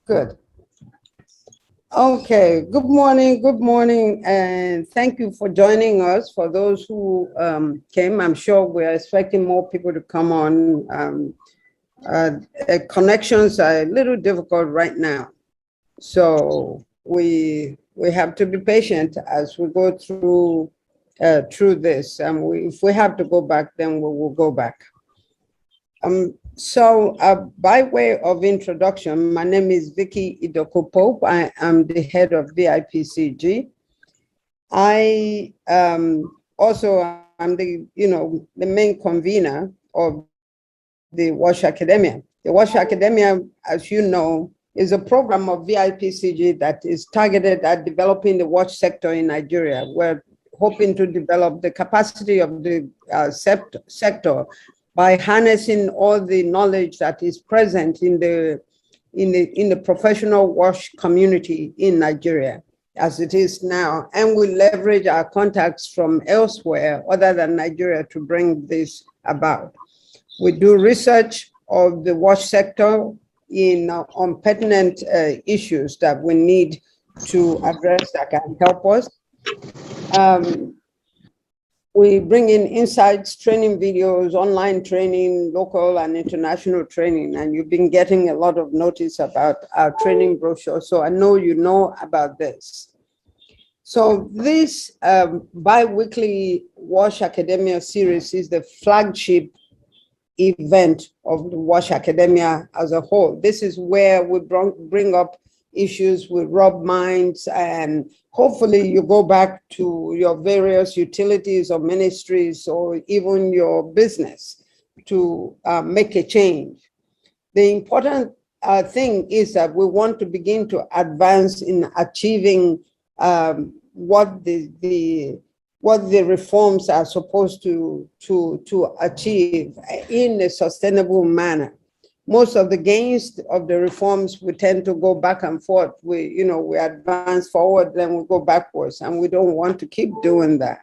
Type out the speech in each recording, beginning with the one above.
Good. Okay, good morning, and thank you for joining us. For those who came, I'm sure we're expecting more people to come on. Connections are a little difficult right now, so we have to be patient as we go through this. If we have to go back, then we will go back. By way of introduction, my name is Vicky Idoko Pope. I am the head of VIPCG. I also am the main convener of the WASH Academia. The WASH Academia, as you know, is a program of VIPCG that is targeted at developing the WASH sector in Nigeria. We're hoping to develop the capacity of the sector by harnessing all the knowledge that is present in the professional WASH community in Nigeria as it is now, and we leverage our contacts from elsewhere other than Nigeria to bring this about. We do research of the WASH sector on pertinent issues that we need to address that can help us. We bring in insights, training videos, online training, local and international training, and you've been getting a lot of notice about our training brochure, so I know you know about this. So this bi-weekly WASH Academia series is the flagship event of the WASH Academia as a whole. This is where we bring up issues with rub minds, and hopefully you go back to your various utilities or ministries or even your business to make a change. The important thing is that we want to begin to advance in achieving what the reforms are supposed to achieve in a sustainable manner. Most of the gains of the reforms, we tend to go back and forth. We advance forward, then we go backwards, and we don't want to keep doing that.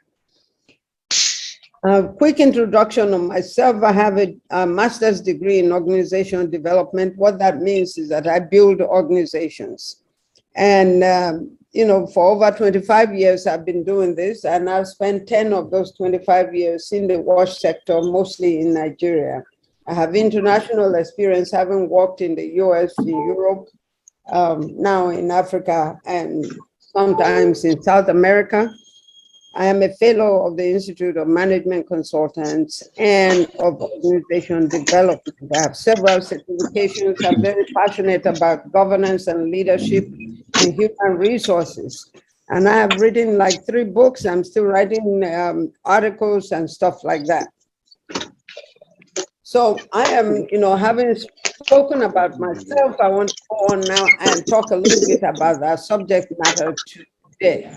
A quick introduction of myself. I have a master's degree in organizational development. What that means is that I build organizations. And, for over 25 years, I've been doing this, and I've spent 10 of those 25 years in the WASH sector, mostly in Nigeria. I have international experience, having worked in the US, in Europe, now in Africa, and sometimes in South America. I am a fellow of the Institute of Management Consultants and of Organization Development. I have several certifications. I'm very passionate about governance and leadership and human resources. And I have written like 3 books. I'm still writing articles and stuff like that. So I am, having spoken about myself, I want to go on now and talk a little bit about that subject matter today.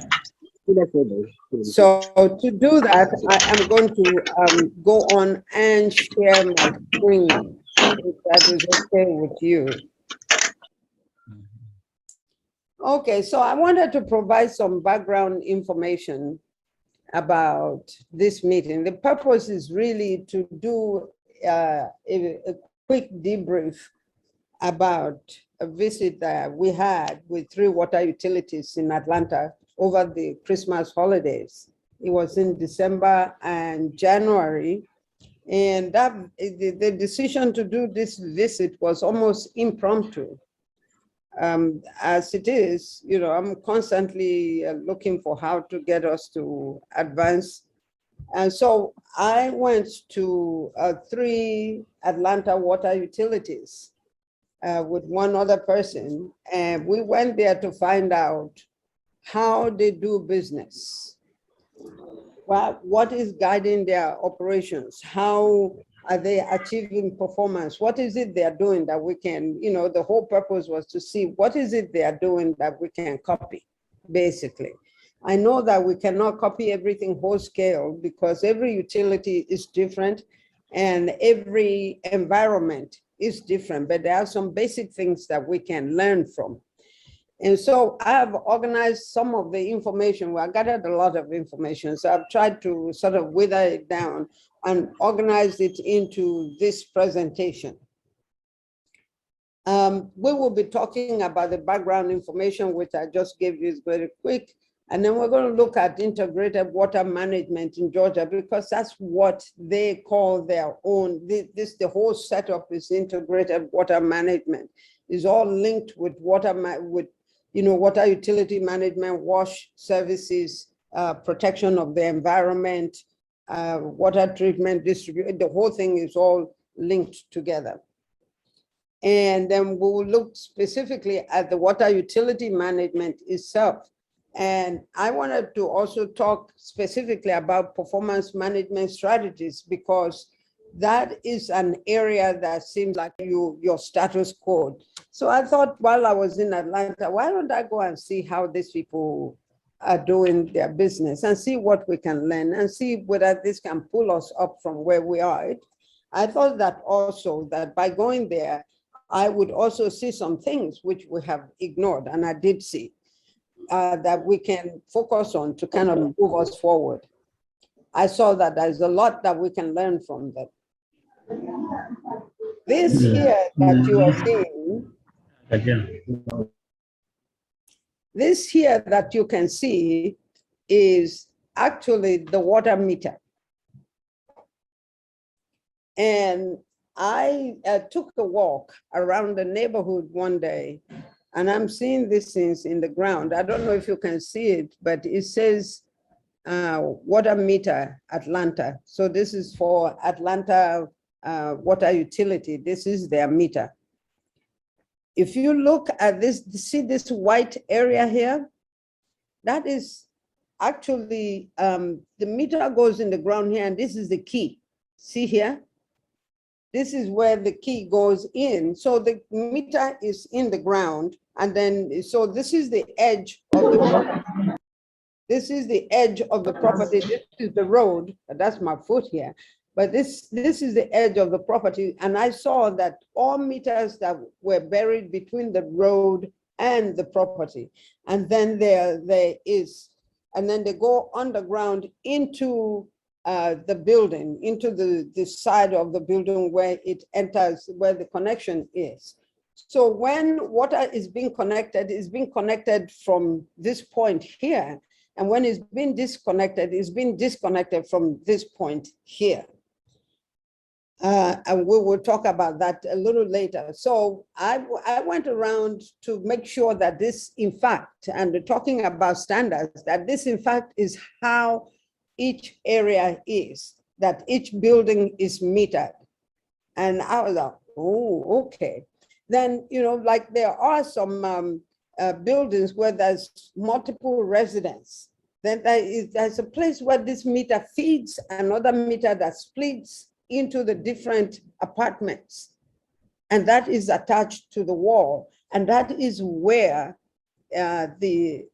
So to do that, I am going to go on and share my screen, if that is okay with you. Okay, so I wanted to provide some background information about this meeting. The purpose is really to do a quick debrief about a visit that we had with 3 water utilities in Atlanta over the Christmas holidays. It was in December and January. And the decision to do this visit was almost impromptu. As it is, I'm constantly looking for how to get us to advance. And so I went to 3 Atlanta water utilities with one other person, and we went there to find out how they do business. What is guiding their operations? How are they achieving performance? What is it they are doing that we can, the whole purpose was to see what is it they are doing that we can copy, basically. I know that we cannot copy everything whole scale because every utility is different and every environment is different, but there are some basic things that we can learn from. And so I have organized some of the information. Well, I gathered a lot of information, so I've tried to sort of wither it down and organize it into this presentation. We will be talking about the background information, which I just gave you is very quick. And then we're going to look at integrated water management in Georgia, because that's what they call their own. The whole setup is integrated water management. Is all linked with water utility management, wash services, protection of the environment, water treatment, distribution. The whole thing is all linked together. And then we will look specifically at the water utility management itself. And I wanted to also talk specifically about performance management strategies, because that is an area that seems like your status quo. So I thought while I was in Atlanta, why don't I go and see how these people are doing their business and see what we can learn and see whether this can pull us up from where we are. I thought that also that by going there, I would also see some things which we have ignored, and I did see, that we can focus on to kind of move us forward. I saw that there's a lot that we can learn from them. This here that you are seeing, this here that you can see is actually the water meter. And I took a walk around the neighborhood one day, and I'm seeing these things in the ground. I don't know if you can see it, but it says water meter Atlanta. So this is for Atlanta water utility. This is their meter. If you look at this, see this white area here? That is actually, the meter goes in the ground here, and this is the key. See here? This is where the key goes in. So the meter is in the ground. And then, so this is the edge of the property. This is the edge of the property. This is the road. That's my foot here. But this is the edge of the property. And I saw that all meters that were buried between the road and the property. And then there is, and then they go underground into the building, into the side of the building where it enters, where the connection is. So when water is being connected from this point here. And when it's being disconnected from this point here. And we will talk about that a little later. So I went around to make sure that this, in fact, and talking about standards, that this, in fact, is how each area is, that each building is metered. And I was like, oh, okay. Then, like there are some buildings where there's multiple residents. Then there's a place where this meter feeds another meter that splits into the different apartments. And that is attached to the wall. And that is where the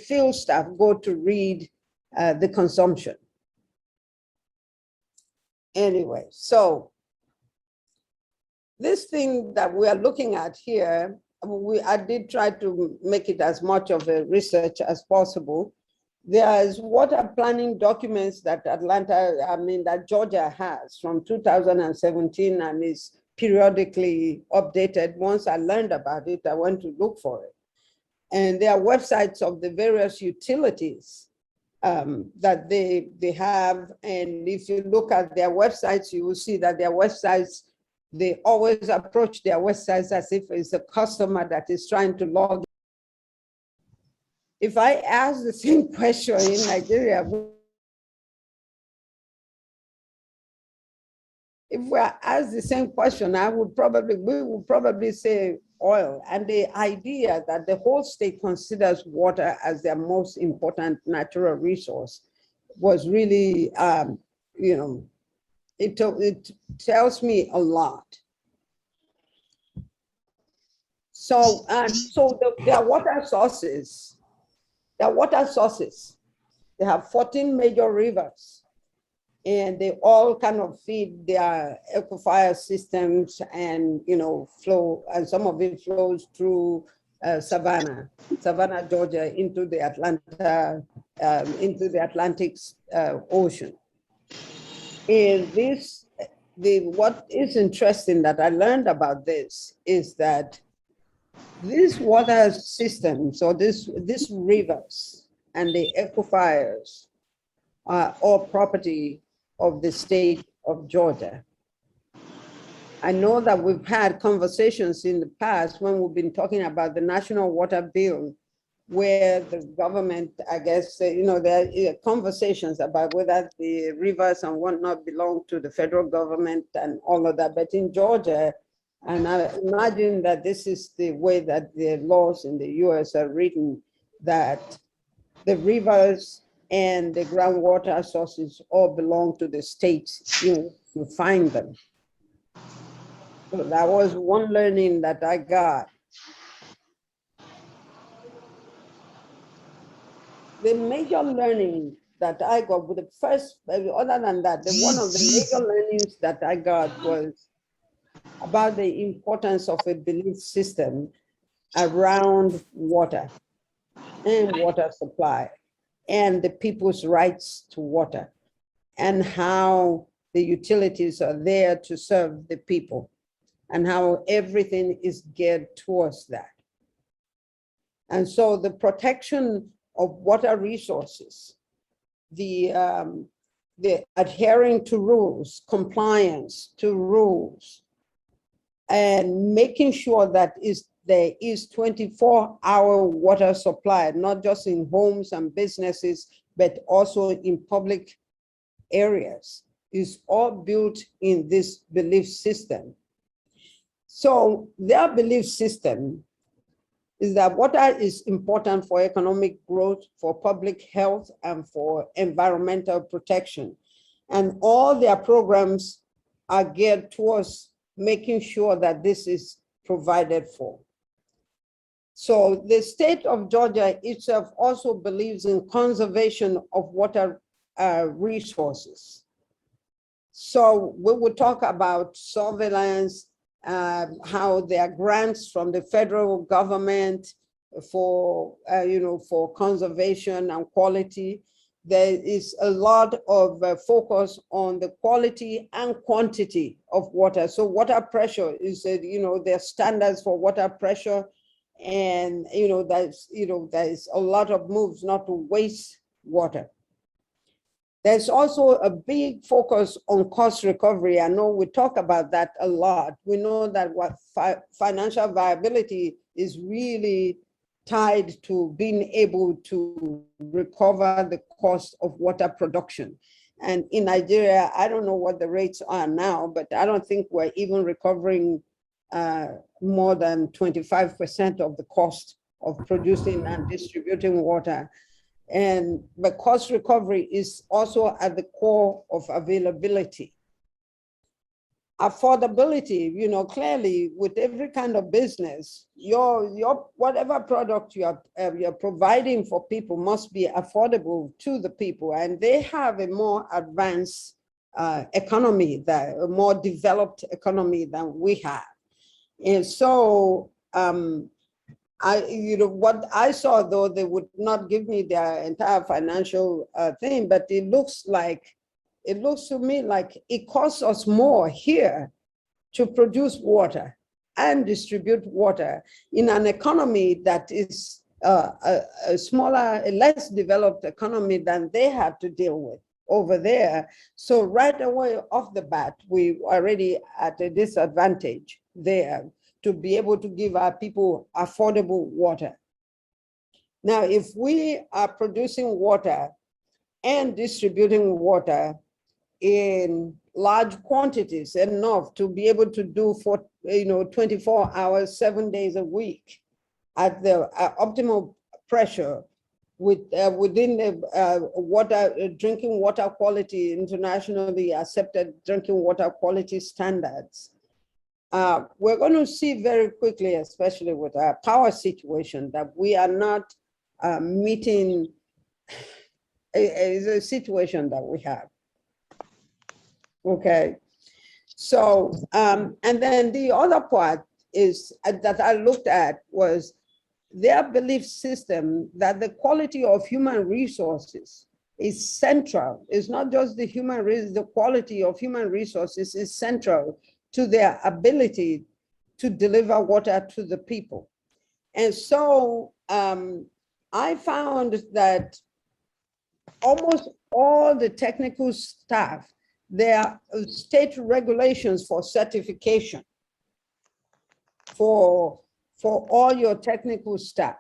field staff go to read the consumption. Anyway, so this thing that we are looking at here, I did try to make it as much of a research as possible. There's water planning documents that that Georgia has from 2017 and is periodically updated. Once I learned about it, I went to look for it. And there are websites of the various utilities that they have. And if you look at their websites, you will see that their websites, they always approach their websites as if it's a customer that is trying to log in. If I ask the same question in Nigeria, if we ask the same question, we would probably say oil. And the idea that the whole state considers water as their most important natural resource was really, it tells me a lot. So, their water sources, they have 14 major rivers, and they all kind of feed their aquifer systems and, flow, and some of it flows through Savannah, Georgia, into the Atlantic Ocean. And what is interesting that I learned about this is that these water systems, or these rivers and the aquifers, are all property of the state of Georgia. I know that we've had conversations in the past when we've been talking about the National Water Bill, where the government, I guess, there are conversations about whether the rivers and whatnot belong to the federal government and all of that. But in Georgia, and I imagine that this is the way that the laws in the US are written, that the rivers and the groundwater sources all belong to the states, you find them. So that was one learning that I got. The major learning that I got with the first, other than that, one of the major learnings that I got was about the importance of a belief system around water and water supply and the people's rights to water and how the utilities are there to serve the people and how everything is geared towards that. And so the protection of water resources, the adhering to rules, compliance to rules, and making sure that there is 24-hour water supply, not just in homes and businesses, but also in public areas, is all built in this belief system. So their belief system is that water is important for economic growth, for public health, and for environmental protection. And all their programs are geared towards making sure that this is provided for. So the state of Georgia itself also believes in conservation of water resources. So we will talk about surveillance, how there are grants from the federal government for, for conservation and quality. There is a lot of focus on the quality and quantity of water. So water pressure is, there are standards for water pressure, and there's a lot of moves not to waste water. There's also a big focus on cost recovery. I know we talk about that a lot. We know that what financial viability is really tied to being able to recover the cost of water production. And in Nigeria, I don't know what the rates are now, but I don't think we're even recovering more than 25% of the cost of producing and distributing water. But cost recovery is also at the core of availability. Affordability, clearly with every kind of business, your whatever product you're providing for people must be affordable to the people, and they have a more advanced economy, a more developed economy than we have. And so what I saw, though, they would not give me their entire financial thing, but it looks to me like it costs us more here to produce water and distribute water in an economy that is a smaller, a less developed economy than they have to deal with over there. So right away off the bat, we already at a disadvantage there to be able to give our people affordable water. Now, if we are producing water and distributing water in large quantities, enough to be able to do for 24 hours, 7 days a week at the optimal pressure within the drinking water quality, internationally accepted drinking water quality standards, we're going to see very quickly, especially with our power situation, that we are not meeting a situation that we have. Okay. So, and then the other part is that I looked at was their belief system that the quality of human resources is central. It's not just the the quality of human resources is central to their ability to deliver water to the people. And so I found that almost all the technical staff, there are state regulations for certification for all your technical staff.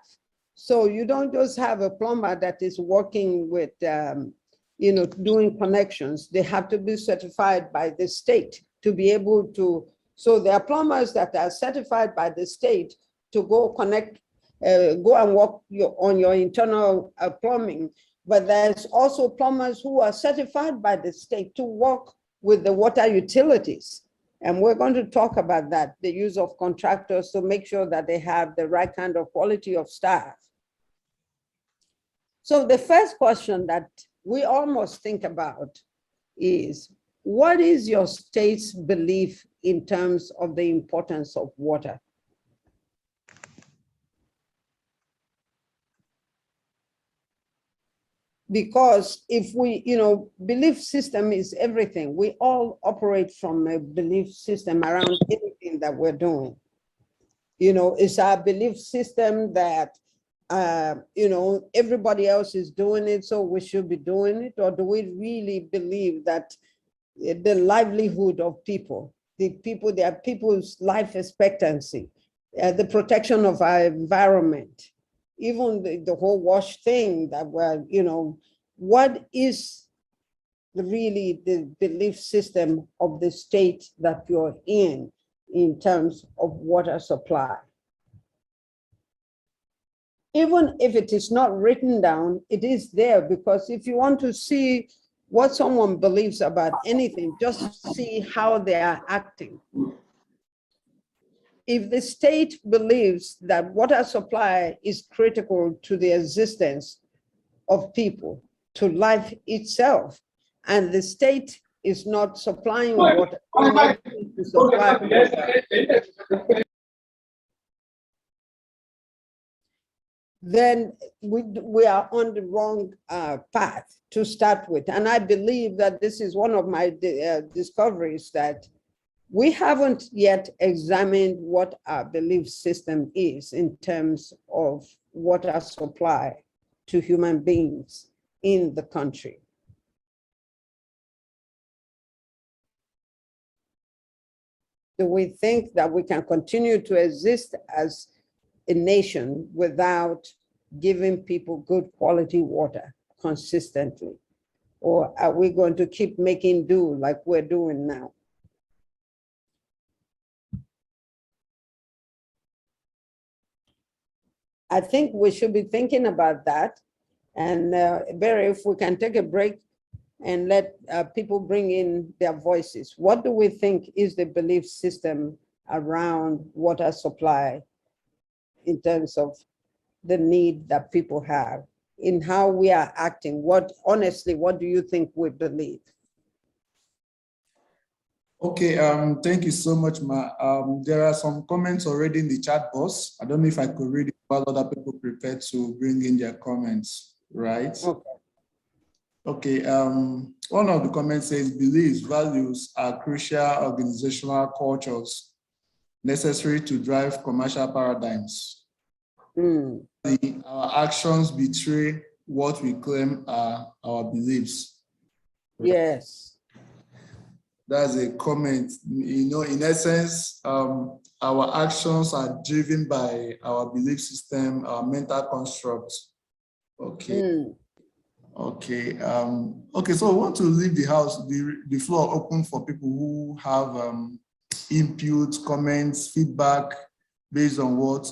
So you don't just have a plumber that is working with, doing connections. They have to be certified by the state to be able to. So there are plumbers that are certified by the state to go connect, go and work on your internal plumbing. But there's also plumbers who are certified by the state to work with the water utilities. And we're going to talk about that, the use of contractors to make sure that they have the right kind of quality of staff. So the first question that we almost think about is, what is your state's belief in terms of the importance of water? Because if we, belief system is everything. We all operate from a belief system around anything that we're doing. It's our belief system that, everybody else is doing it, so we should be doing it? Or do we really believe that the livelihood of people, their people's life expectancy, the protection of our environment, even the whole wash thing that we're, what is really the belief system of the state that you're in terms of water supply? Even if it is not written down, it is there, because if you want to see what someone believes about anything, just see how they are acting. If the state believes that water supply is critical to the existence of people, to life itself, and the state is not supplying water, to supply water, then we are on the wrong path to start with. And I believe that this is one of my discoveries, that we haven't yet examined what our belief system is in terms of water supply to human beings in the country. Do we think that we can continue to exist as a nation without giving people good quality water consistently? Or are we going to keep making do like we're doing now? I think we should be thinking about that. And Barry, if we can take a break and let people bring in their voices. What do we think is the belief system around water supply in terms of the need that people have, in how we are acting? Honestly, what do you think we believe? Okay, thank you so much, Ma. There are some comments already in the chat box. I don't know if I could read it while other people prepare to bring in their comments, right? Okay. Okay, one of the comments says, beliefs, values are crucial organizational cultures necessary to drive commercial paradigms. Our actions betray what we claim are our beliefs. Yes. That's a comment. In essence, our actions are driven by our belief system, our mental constructs. Okay. Okay. Okay. So I want to leave the house, the floor open for people who have input, comments, feedback based on what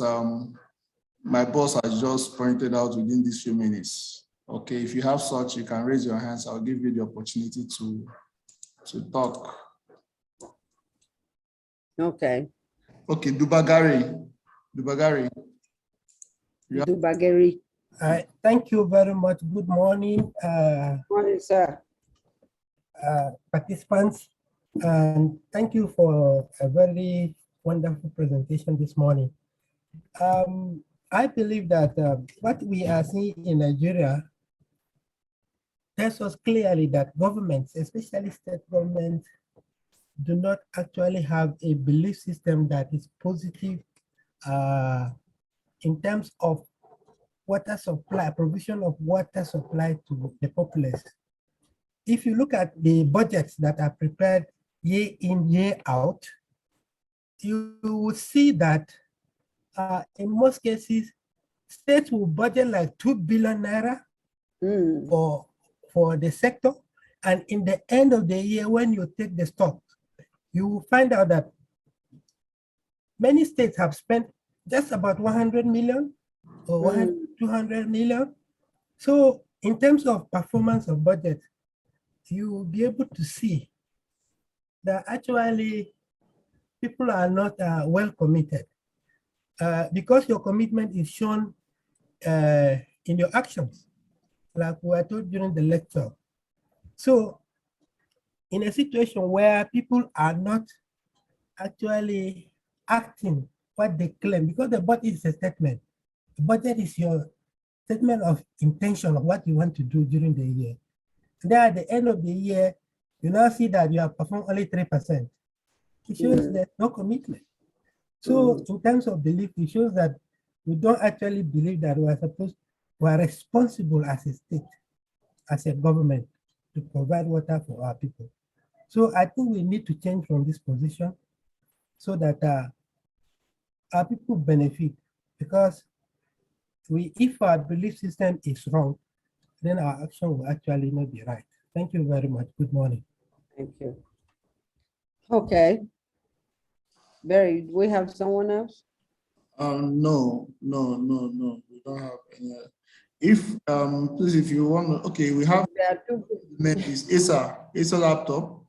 my boss has just pointed out within these few minutes. Okay. If you have such, you can raise your hands. I'll give you the opportunity to talk. Okay. Okay, Dubagari. Dubagari. Thank you very much. Good morning. Morning, sir. Participants, and thank you for a very wonderful presentation this morning. I believe that what we are seeing in Nigeria tells us clearly that governments, especially state governments, do not actually have a belief system that is positive in terms of water supply, provision of water supply to the populace. If you look at the budgets that are prepared year in, year out, you will see that in most cases, states will budget like 2 billion naira for the sector. And in the end of the year, when you take the stock, you will find out that many states have spent just about 100 million or 200 million. So in terms of performance of budget, you will be able to see that actually people are not well committed because your commitment is shown in your actions, like we were told during the lecture. So in a situation where people are not actually acting what they claim, because the budget is a statement. The budget is your statement of intention of what you want to do during the year. And then at the end of the year, you now see that you have performed only 3%. It shows there's no commitment. So in terms of belief, it shows that we don't actually believe that we are responsible as a state, as a government, to provide water for our people. So I think we need to change from this position so that our people benefit, because if our belief system is wrong, then our action will actually not be right. Thank you very much. Good morning. Thank you. Okay. Barry, do we have someone else? No, we don't have any. If please, if you want, okay, we have. There are two Name is Asa laptop.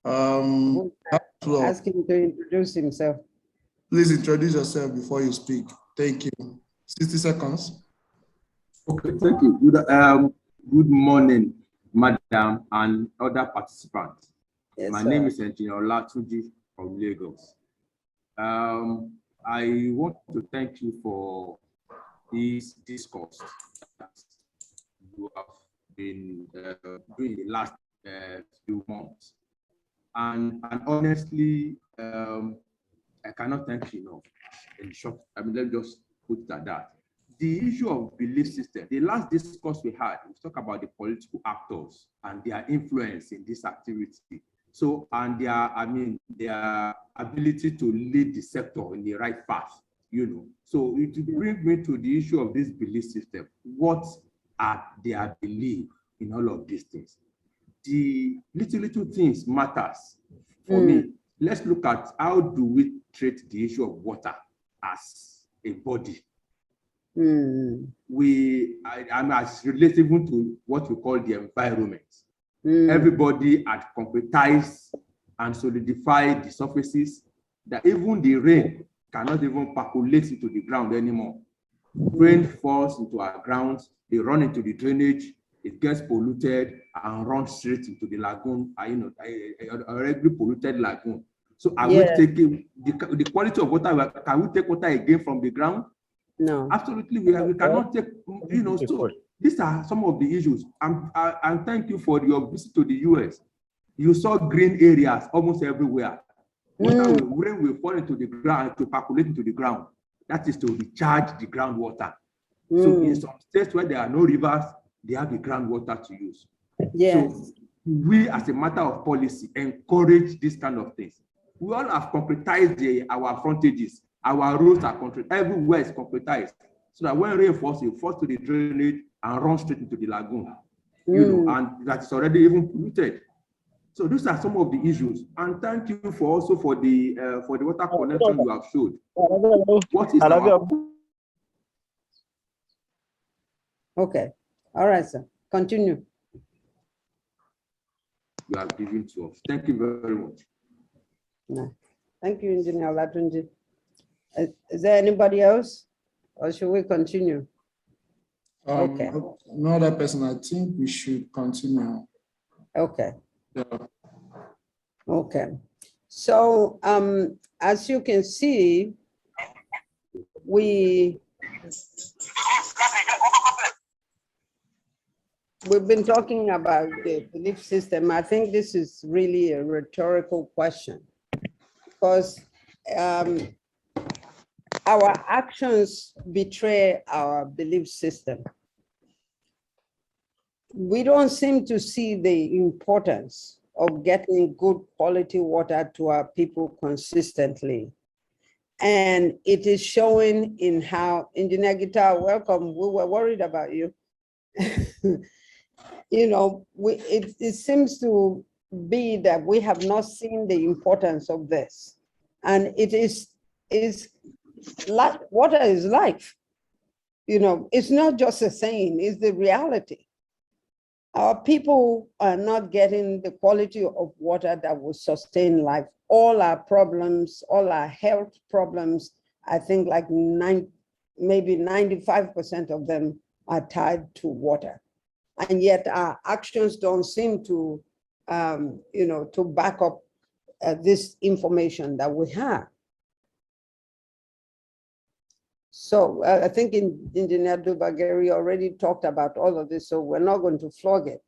Ask him to introduce himself. Please introduce yourself before you speak. Thank you. 60 seconds. Okay, thank you. Good morning, madam and other participants. Yes, My name is Engineer Olatunji from Lagos. I want to thank you for this discourse that you have been doing the last few months. And honestly, I cannot thank you enough. In short, let me just put it at that. The issue of belief system, the last discourse we had, we talked about the political actors and their influence in this activity. So, and their ability to lead the sector in the right path, So it brings me to the issue of this belief system. What are their belief in all of these things? The little things matters for me. Let's look at how do we treat the issue of water as a body. I'm as relatable to what we call the environment. Everybody had concretized and solidified the surfaces that even the rain cannot even percolate into the ground anymore. Rain falls into our grounds, they run into the drainage, it gets polluted and runs straight into the lagoon, a regularly polluted lagoon. So are we taking the quality of water? Can we take water again from the ground? No. Absolutely, we cannot take, so these are some of the issues. And thank you for your visit to the US. You saw green areas almost everywhere. Rain will fall into the ground, to percolate into the ground. That is to recharge the groundwater. So in some states where there are no rivers, they have the groundwater to use. Yes. So we, as a matter of policy, encourage this kind of things. We all have concretized our frontages. Our roads are concrete. Everywhere is concretized. So that when rain falls, it falls to the drainage and runs straight into the lagoon. And that is already even polluted. So these are some of the issues. And thank you for the water connection you have showed. What is Okay. All right, sir. Continue. You have given to us. Thank you very much. No. Thank you, Engineer Olatunji. Is there anybody else, or should we continue? Okay. Another person, I think we should continue. Okay. Yeah. Okay. So as you can see, we we've been talking about the belief system. I think this is really a rhetorical question because our actions betray our belief system. We don't seem to see the importance of getting good quality water to our people consistently. And it is showing in how, Engineer Guitar, welcome, we were worried about you. You know, it seems to be that we have not seen the importance of this. And it is like, water is life. You know, it's not just a saying, it's the reality. Our people are not getting the quality of water that will sustain life. All our problems, all our health problems, I think like maybe 95% of them are tied to water. And yet our actions don't seem to, you know, to back up this information that we have. So I think Engineer Dubageri already talked about all of this, so we're not going to flog it.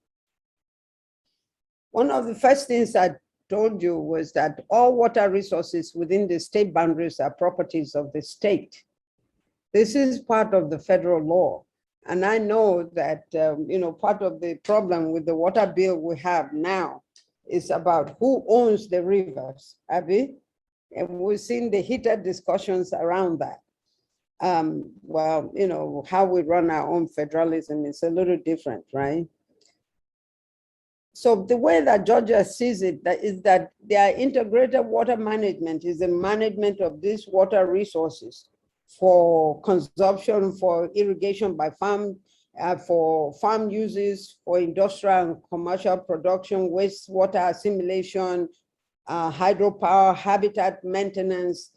One of the first things I told you was that all water resources within the state boundaries are properties of the state. This is part of the federal law. And I know that, you know, part of the problem with the water bill we have now is about who owns the rivers, Abby? And we've seen the heated discussions around that. Well, you know, how we run our own federalism is a little different, right? So the way that Georgia sees it is that their integrated water management is the management of these water resources for consumption, for irrigation by farm, for farm uses, for industrial and commercial production, wastewater assimilation, hydropower, habitat maintenance,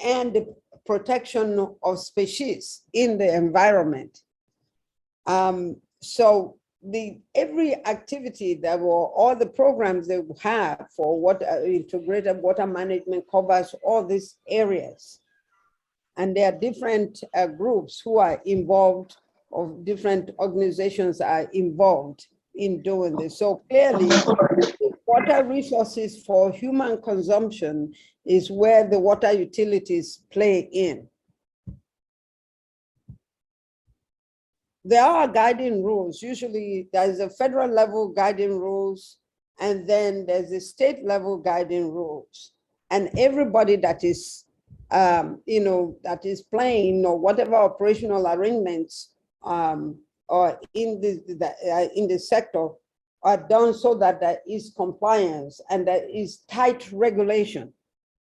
and the protection of species in the environment. So every activity that all the programs they have for integrated water management covers all these areas. And there are different groups who are involved, of different organizations are involved in doing this. So clearly, water resources for human consumption is where the water utilities play in. There are guiding rules. Usually there's a federal level guiding rules, and then there's a state level guiding rules. And everybody that is, you know, that is playing or whatever operational arrangements or in the sector are done so that there is compliance and there is tight regulation.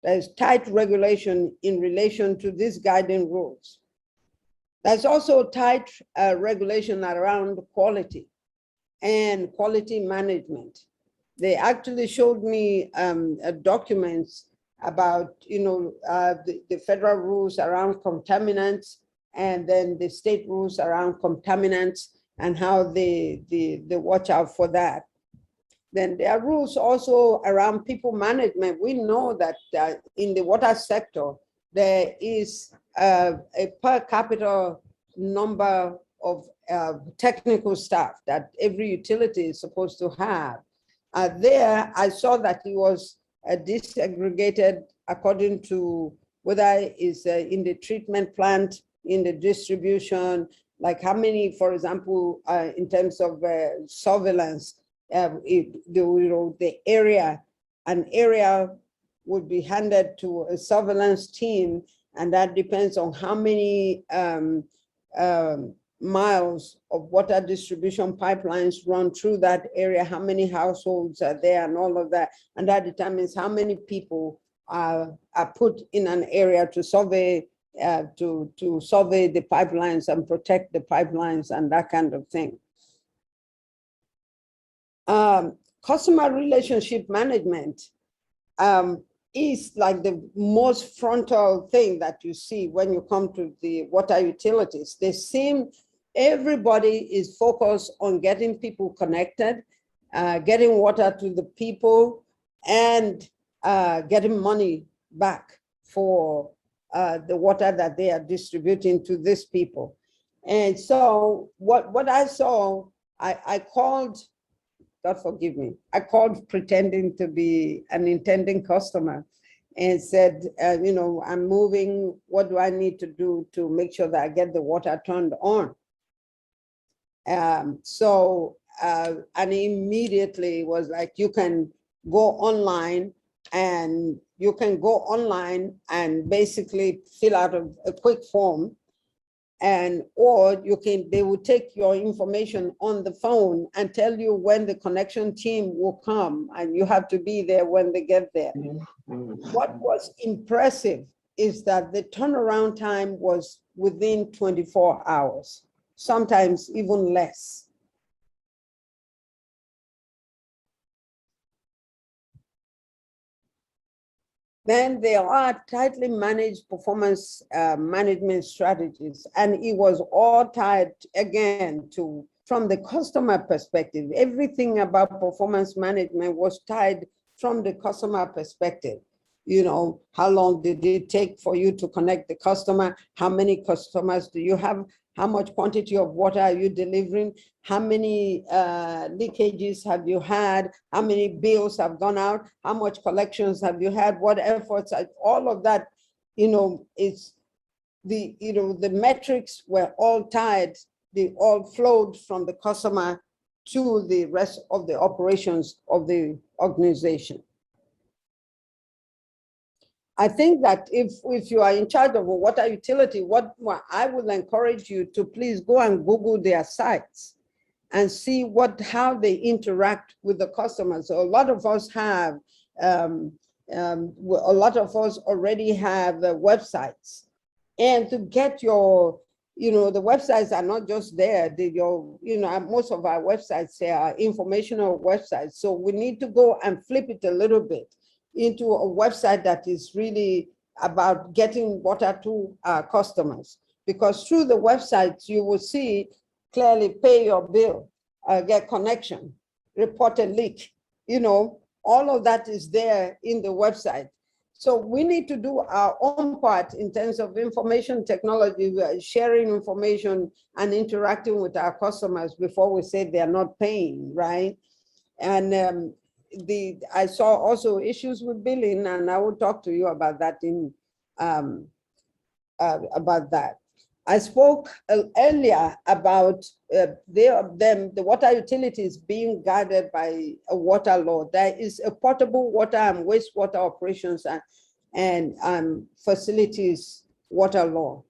There's tight regulation in relation to these guiding rules. There's also tight regulation around quality and quality management. They actually showed me documents about, you know, the federal rules around contaminants and then the state rules around contaminants and how they watch out for that. Then there are rules also around people management. We know that in the water sector, there is a per capita number of technical staff that every utility is supposed to have. There, I saw that it was disaggregated according to whether it's in the treatment plant, in the distribution, like how many, for example, in terms of surveillance, the area, an area would be handed to a surveillance team, and that depends on how many miles of water distribution pipelines run through that area, how many households are there and all of that. And that determines how many people are put in an area to survey, to survey the pipelines and protect the pipelines and that kind of thing. Customer relationship management is like the most frontal thing that you see when you come to the water utilities. Everybody is focused on getting people connected, getting water to the people, and getting money back for the water that they are distributing to these people. And so what I saw I called, God forgive me, I called pretending to be an intending customer and said, you know, I'm moving, what do I need to do to make sure that I get the water turned on? And immediately was like, you can go online and basically fill out a quick form, and or they will take your information on the phone and tell you when the connection team will come, and you have to be there when they get there. What was impressive is that the turnaround time was within 24 hours, sometimes even less. Then there are tightly managed performance management strategies, and it was all tied again to, from the customer perspective. Everything about performance management was tied from the customer perspective. You know, how long did it take for you to connect the customer? How many customers do you have? How much quantity of water are you delivering? How many leakages have you had? How many bills have gone out? How much collections have you had? What efforts? All of that, you know, is the, you know, the metrics were all tied. They all flowed from the customer to the rest of the operations of the organization. I think that if you are in charge of a water utility, what I will encourage you to please go and Google their sites and see how they interact with the customers. So a lot of us have, a lot of us already have websites, and to get your, you know, the websites are not just there. Most of our websites are informational websites. So we need to go and flip it a little bit into a website that is really about getting water to our customers. Because through the websites, you will see clearly pay your bill, get connection, report a leak, you know, all of that is there in the website. So we need to do our own part in terms of information technology, sharing information and interacting with our customers before we say they're not paying, right? And I saw also issues with billing, and I will talk to you about that about that. I spoke earlier about the water utilities being guided by a water law. There is a potable water and wastewater operations and facilities water law.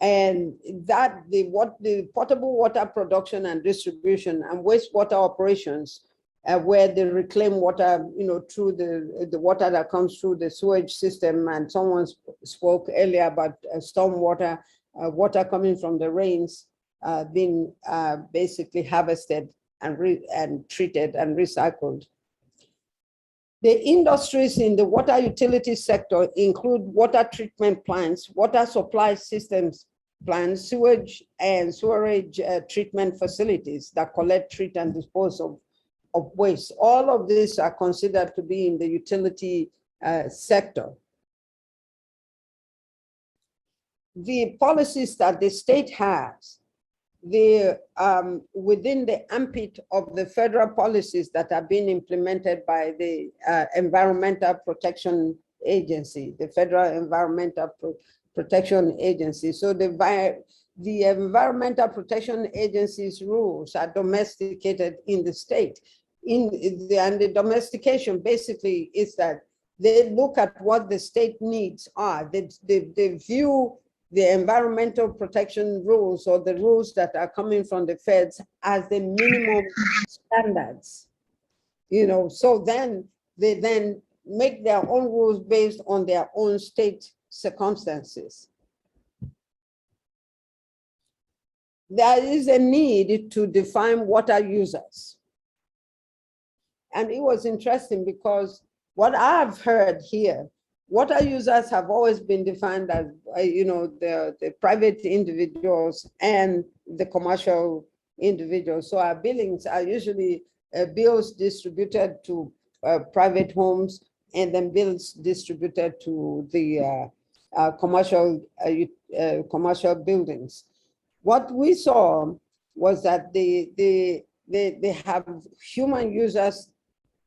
And that the potable water production and distribution and wastewater operations, where they reclaim water, you know, through the water that comes through the sewage system. And someone spoke earlier about stormwater, water coming from the rains, being basically harvested and treated and recycled. The industries in the water utility sector include water treatment plants, water supply systems plants, sewage and sewerage treatment facilities that collect, treat, and dispose of waste. All of these are considered to be in the utility sector. The policies that the state has, within the ambit of the federal policies that are being implemented by the Environmental Protection Agency, the Federal Environmental Protection Agency. So the Environmental Protection Agency's rules are domesticated in the state. And the domestication basically is that they look at what the state needs are. They view the environmental protection rules or the rules that are coming from the feds as the minimum standards, you know. So then they then make their own rules based on their own state circumstances. There is a need to define water users. And it was interesting because what I've heard here, water users have always been defined as, you know, the private individuals and the commercial individuals. So our billings are usually bills distributed to private homes and then bills distributed to the commercial buildings. What we saw was that the they have human users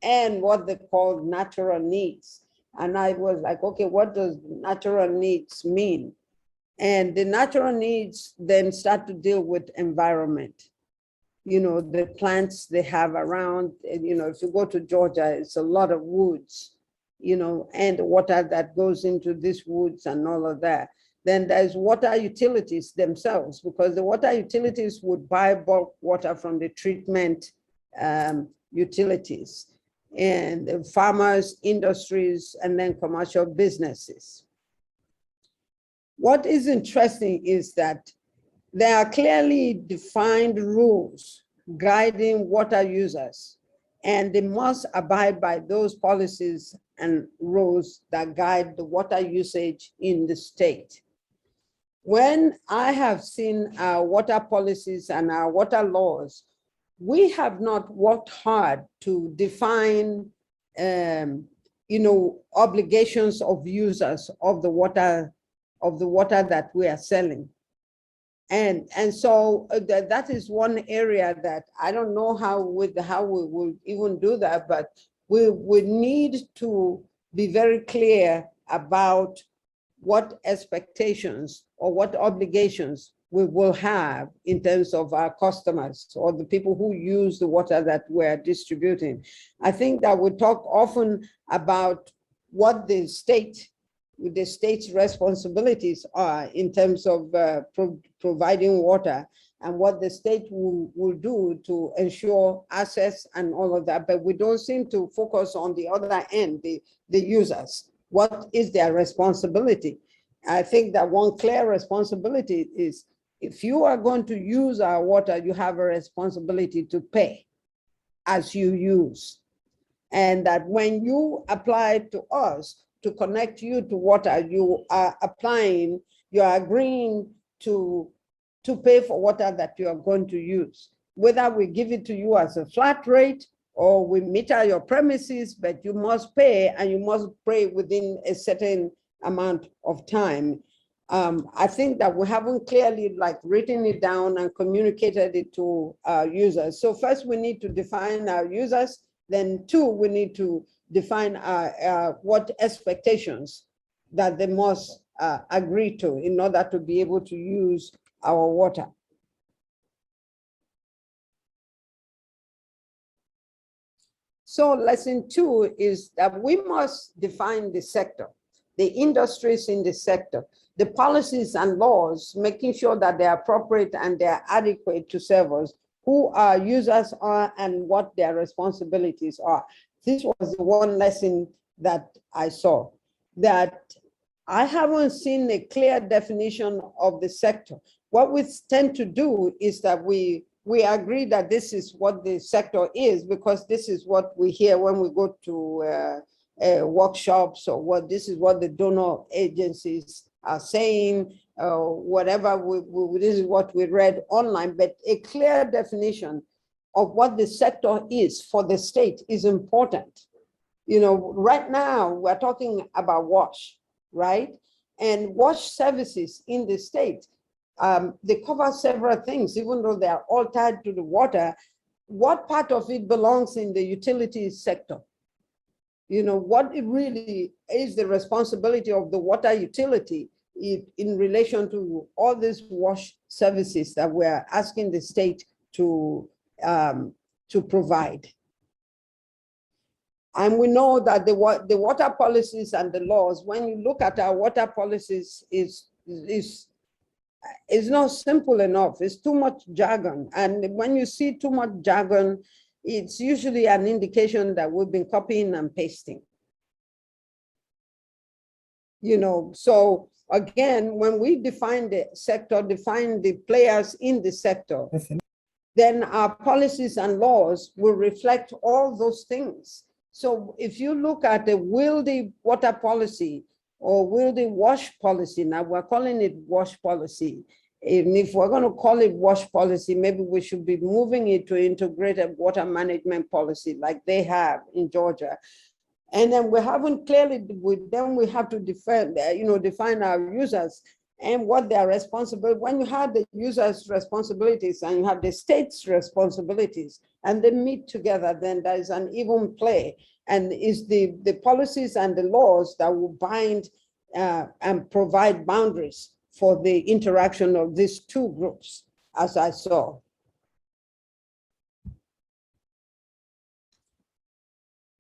and what they call natural needs. And I was like, okay, what does natural needs mean? And the natural needs then start to deal with environment. The plants they have around, if you go to Georgia, it's a lot of woods, and the water that goes into these woods and all of that. Then there's water utilities themselves, because the water utilities would buy bulk water from the treatment utilities, and the farmers, industries, and then commercial businesses. What is interesting is that there are clearly defined rules guiding water users, and they must abide by those policies and rules that guide the water usage in the state. When I have seen our water policies and our water laws, we have not worked hard to define, obligations of users of the water that we are selling. And so that is one area that I don't know how we will even do that, but we need to be very clear about what expectations or what obligations we will have in terms of our customers or the people who use the water that we're distributing. I think that we talk often about what the state's responsibilities are in terms of providing water, and what the state will do to ensure access and all of that. But we don't seem to focus on the other end, the users. What is their responsibility? I think that one clear responsibility is, if you are going to use our water, you have a responsibility to pay as you use. And that when you apply to us to connect you to water, you are agreeing to pay for water that you are going to use. Whether we give it to you as a flat rate or we meter your premises, but you must pay, and you must pay within a certain amount of time. I think that we haven't clearly written it down and communicated it to our users. So first we need to define our users. Then two, we need to define what expectations that they must agree to in order to be able to use our water. So lesson 2 is that we must define the sector, the industries in the sector, the policies and laws, making sure that they are appropriate and they are adequate to serve us, who our users are and what their responsibilities are. This was the one lesson that I saw, that I haven't seen a clear definition of the sector. What we tend to do is that we agree that this is what the sector is, because this is what we hear when we go to workshops, or this is what the donor agencies are saying, whatever, this is what we read online. But a clear definition of what the sector is for the state is important. Right now we're talking about wash, right? And wash services in the state, they cover several things, even though they are all tied to the water. What part of it belongs in the utilities sector? What it really is the responsibility of the water utility in relation to all these wash services that we're asking the state to provide. And we know that the water policies and the laws, when you look at our water policies, is not simple enough. It's too much jargon. And when you see too much jargon, it's usually an indication that we've been copying and pasting. So again, when we define the sector, define the players in the sector, then our policies and laws will reflect all those things. So if you look at the wieldy water policy or wieldy wash policy, now we're calling it wash policy. And if we're going to call it wash policy, maybe we should be moving it to integrated water management policy like they have in Georgia. And then we haven't clearly, then we have to define our users and what they are responsible. When you have the users' responsibilities and you have the state's responsibilities, and they meet together, then there is an even play. And it's the policies and the laws that will bind and provide boundaries for the interaction of these two groups, as I saw.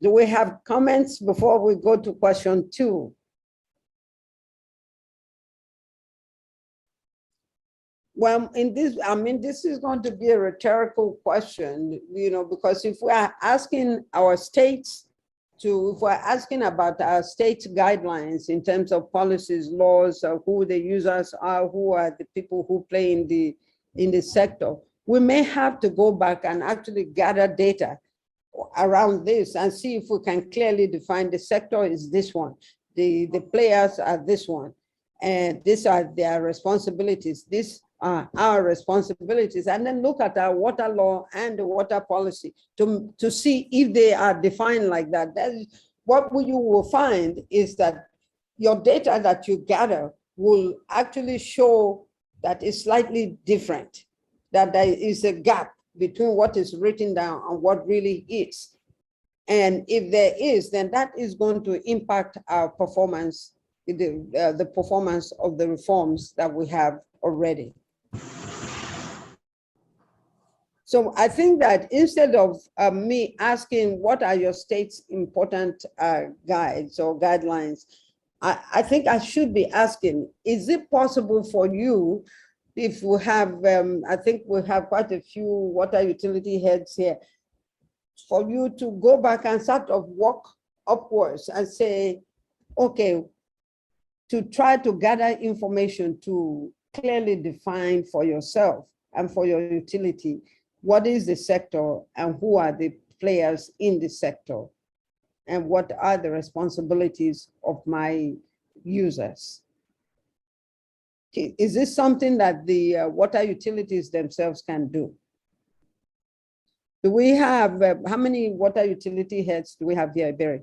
Do we have comments before we go to question 2? Well, in this, I mean, this is going to be a rhetorical question, because if we are asking our states if we're asking about our state guidelines in terms of policies, laws, who the users are, who are the people who play in the sector, we may have to go back and actually gather data around this and see if we can clearly define the sector is this one, the players are this one, and these are their responsibilities. These are our responsibilities, and then look at our water law and the water policy to see if they are defined like that. That is, what you will find is that your data that you gather will actually show that it's slightly different, that there is a gap between what is written down and what really is. And if there is, then that is going to impact our performance, the performance of the reforms that we have already. So I think that instead of me asking what are your state's important guides or guidelines, I think I should be asking, is it possible for you, if we have, I think we have quite a few water utility heads here, for you to go back and sort of walk upwards and say, okay, to try to gather information to clearly define for yourself and for your utility, what is the sector and who are the players in the sector? And what are the responsibilities of my users? Is this something that the water utilities themselves can do? Do we have, how many water utility heads do we have here, Barry?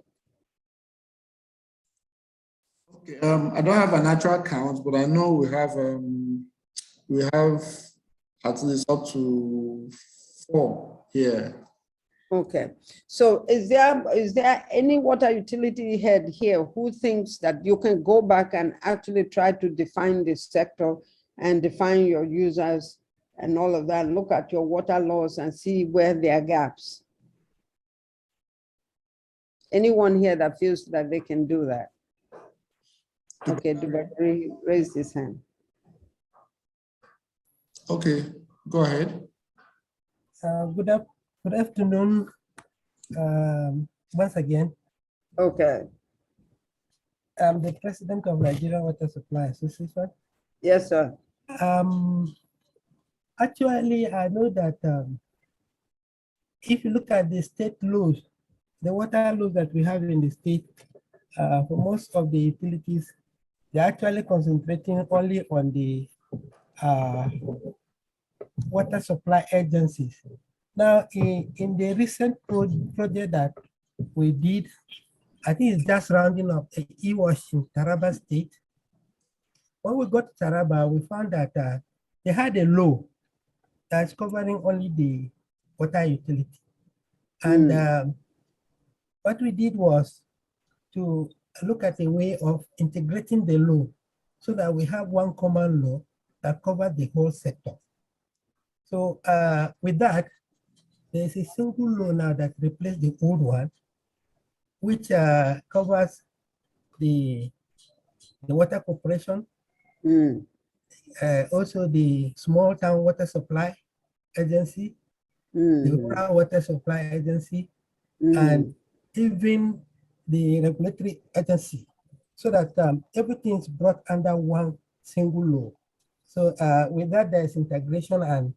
Okay, I don't have an actual count, but I know we have at least up to 4 here. Okay, so is there any water utility head here who thinks that you can go back and actually try to define this sector and define your users and all of that, look at your water laws and see where there are gaps? Anyone here that feels that they can do that? Okay, Dubakari raised his hand. Okay, go ahead. Good afternoon, once again. Okay. I'm the president of Nigerian Water Supply Association. Yes, sir. Actually, I know that if you look at the state laws, the water laws that we have in the state, for most of the utilities, they're actually concentrating only on the water supply agencies. Now, in the recent project that we did, I think it's just rounding up a e-wash in Taraba State. When we got to Taraba, we found that they had a law that's covering only the water utility. And what we did was to look at a way of integrating the law so that we have one common law that covers the whole sector. So with that, there's a single law now that replaced the old one, which covers the water corporation, also the small town water supply agency, the rural water supply agency, and even the regulatory agency, so that everything is brought under one single law. So with that, there's integration and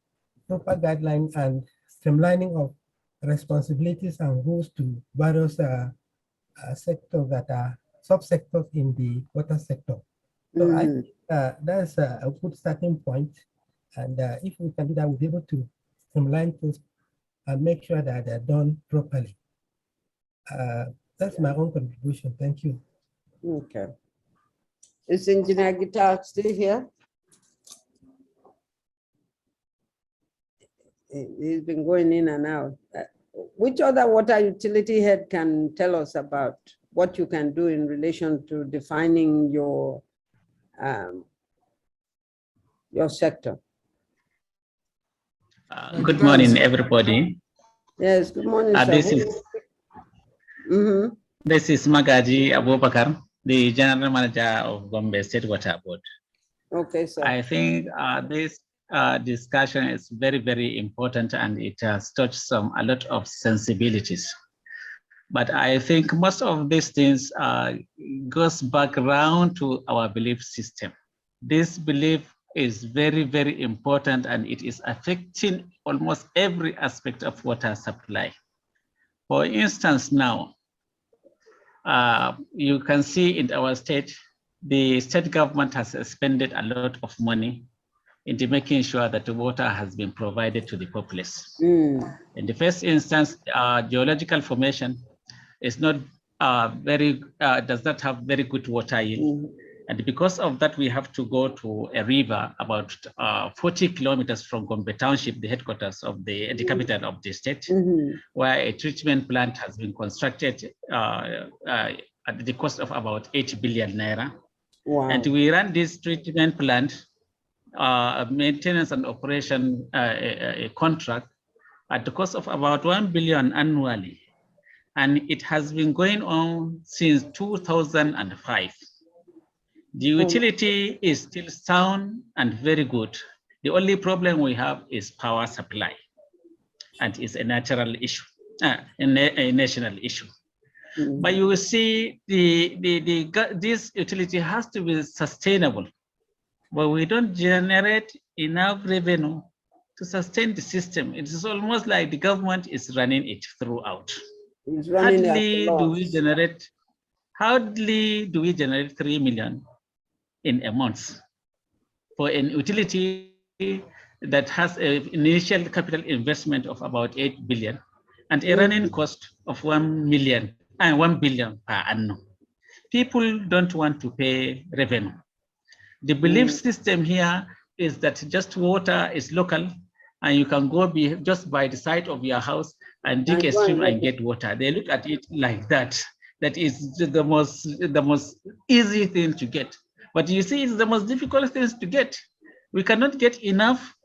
proper guidelines and streamlining of responsibilities and rules to various sectors that are subsectors in the water sector. So I think that's a good starting point. And if we can do that, we'll be able to streamline things and make sure that they're done properly. That's my own contribution. Thank you. Okay. Is Engineer Guitar still here? He's been going in and out. Which other water utility head can tell us about what you can do in relation to defining your sector? Good morning, everybody. Yes, good morning, sir. This is Magaji Abubakar, the General Manager of Gombe State Water Board. Okay, sir. I think this discussion is very, very important, and it has touched a lot of sensibilities. But I think most of these things goes back around to our belief system. This belief is very, very important, and it is affecting almost every aspect of water supply. For instance, now, you can see in our state, the state government has expended a lot of money into making sure that the water has been provided to the populace. In the first instance, geological formation is not does not have very good water yield. And because of that, we have to go to a river about 40 kilometers from Gombe Township, the headquarters of the capital of the state, where a treatment plant has been constructed at the cost of about 8 billion naira. Wow. And we run this treatment plant maintenance and operation a contract at the cost of about 1 billion annually. And it has been going on since 2005. The utility is still sound and very good. The only problem we have is power supply, and it's a natural issue, a national issue. But you will see this utility has to be sustainable, but we don't generate enough revenue to sustain the system. It is almost like the government is running it throughout. Hardly do we generate 3 million in a month for an utility that has an initial capital investment of about 8 billion and a running cost of 1 billion per annum. People don't want to pay revenue. The belief system here is that just water is local and you can go just by the side of your house and dig a stream and get water. They look at it like that. That is the most easy thing to get. But you see, it's the most difficult things to get. We cannot get enough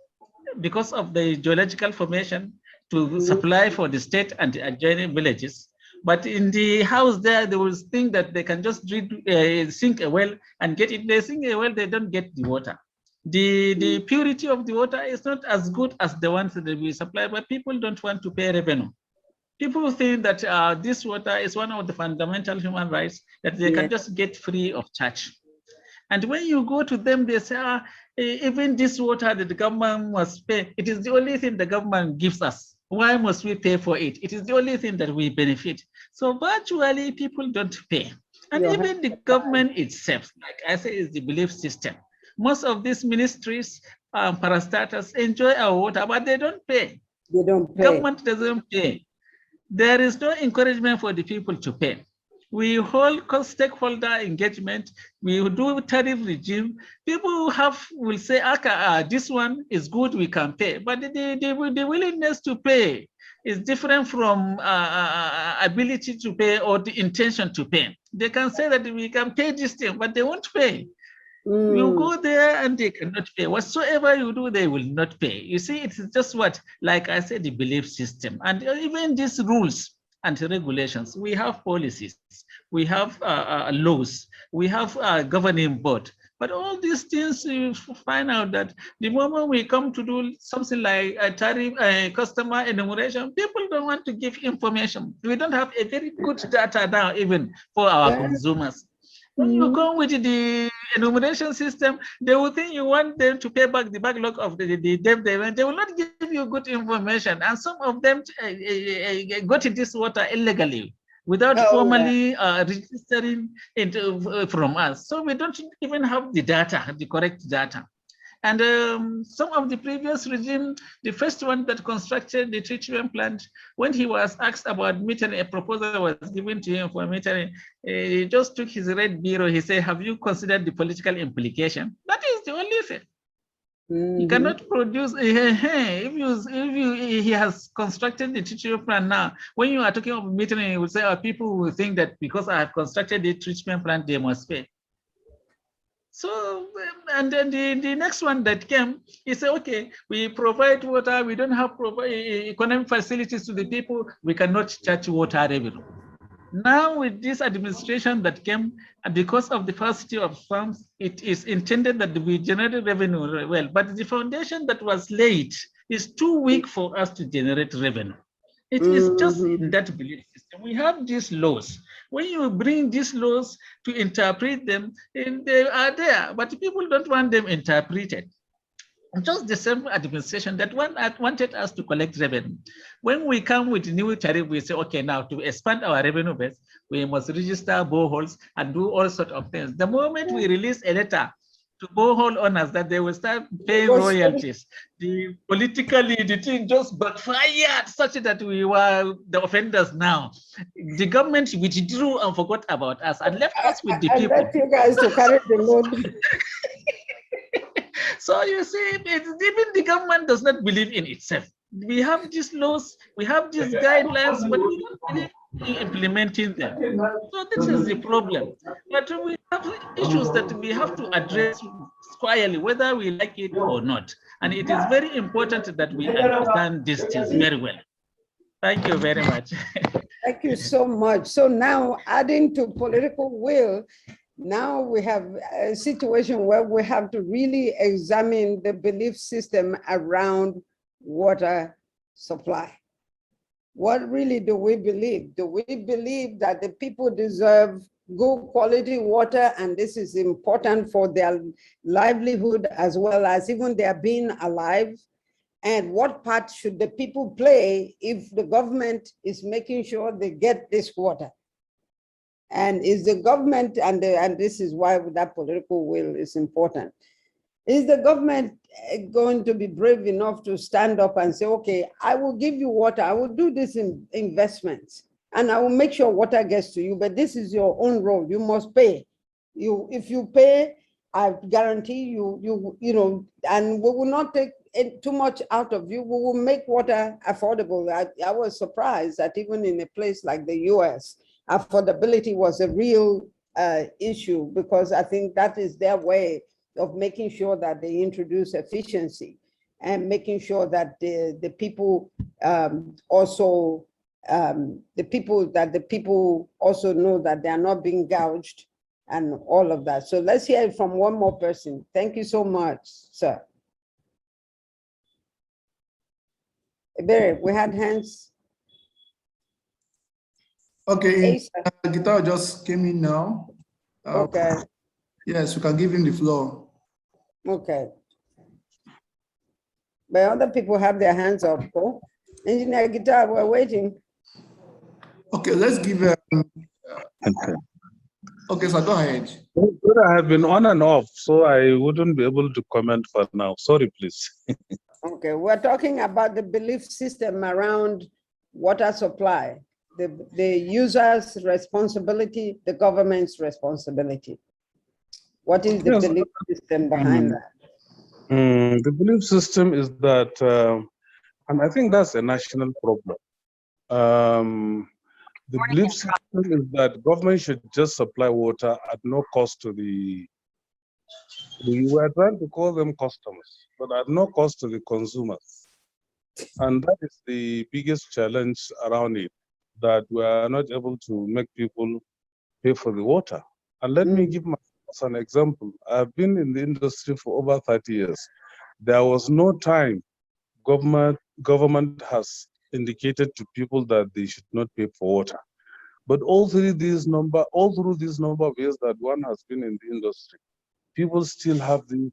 because of the geological formation to supply for the state and the adjoining villages. But in the house there, they will think that they can just sink a well and get it. They sink a well, they don't get the water. The purity of the water is not as good as the ones that we supply, but people don't want to pay revenue. People think that this water is one of the fundamental human rights that they can just get free of charge. And when you go to them, they say, even this water that the government must pay, it is the only thing the government gives us. Why must we pay for it? It is the only thing that we benefit. So virtually people don't pay. And even the government itself, like I say, is the belief system. Most of these ministries, parastatals enjoy our water, but they don't pay. They don't pay. Government doesn't pay. There is no encouragement for the people to pay. We hold stakeholder engagement. We do tariff regime. People will say, this one is good, we can pay. But the willingness to pay is different from ability to pay or the intention to pay. They can say that we can pay this thing, but they won't pay. You go there and they cannot pay. Whatsoever you do, they will not pay. You see, it's just what, like I said, the belief system. And even these rules and regulations, we have policies, we have laws, we have a governing board. But all these things, you find out that the moment we come to do something like a tariff, customer enumeration, people don't want to give information. We don't have a very good data now, even for our consumers. When you go with the enumeration system, they will think you want them to pay back the backlog of the debt they went. They will not give you good information. And some of them got this water illegally without formally registering it from us. So we don't even have the data, the correct data. And some of the previous regime, the first one that constructed the treatment plant, when he was asked about metering, a proposal was given to him for metering, he just took his red bureau. He said, have you considered the political implication? That is the only thing. He cannot produce. If he has constructed the treatment plant now, when you are talking of metering, you will say, people will think that because I have constructed the treatment plant, they must pay. So, and then the next one that came, he said, okay, we provide water, we don't have economic facilities to the people, we cannot charge water revenue. Now with this administration that came, because of the paucity of funds, it is intended that we generate revenue well, but the foundation that was laid is too weak for us to generate revenue. It is just in that belief system. We have these laws. When you bring these laws to interpret them, they are there, but people don't want them interpreted. Just the same administration that wanted us to collect revenue. When we come with new tariff, we say, okay, now to expand our revenue base, we must register boreholes and do all sorts of things. The moment we release a letter to borehole owners that they will start paying royalties, politically the thing just backfired such that we were the offenders now. The government withdrew and forgot about us and left us with the people. Left you guys to carry the load. So you see, even the government does not believe in itself. We have these laws, we have these guidelines, but we don't believe in implementing them. So this is the problem. But we have issues that we have to address squarely, whether we like it or not. And it is very important that we understand these things very well. Thank you very much. Thank you so much. So now, adding to political will, now we have a situation where we have to really examine the belief system around water supply. What really do we believe? Do we believe that the people deserve good quality water, and this is important for their livelihood as well as even their being alive? And what part should the people play if the government is making sure they get this water? And is the government, and this is why that political will is important, is the government going to be brave enough to stand up and say, okay, I will give you water, I will do this in investments, and I will make sure water gets to you, but this is your own role, you must pay. If you pay, I guarantee you know, and we will not take too much out of you, we will make water affordable. I was surprised that even in a place like the US, affordability was a real issue, because I think that is their way of making sure that they introduce efficiency and making sure that the people also also know that they are not being gouged and all of that. So let's hear it from one more person. Thank you so much, sir. Ebere, we had hands. Okay, Guitar just came in now. Okay. Yes, we can give him the floor. Okay. But other people have their hands up. Oh. Engineer Guitar, we're waiting. Okay, let's give okay, so go ahead. I have been on and off, so I wouldn't be able to comment for now. Sorry, please. Okay, we're talking about the belief system around water supply, the user's responsibility, the government's responsibility. What is the belief system behind that? The belief system is that, and I think that's a national problem. The belief system is that government should just supply water at no cost to we are trying to call them customers, but at no cost to the consumers. And that is the biggest challenge around it, that we are not able to make people pay for the water. And let me give myself an example. I've been in the industry for over 30 years. There was no time government has indicated to people that they should not pay for water. But all through this number of years that one has been in the industry, people still have the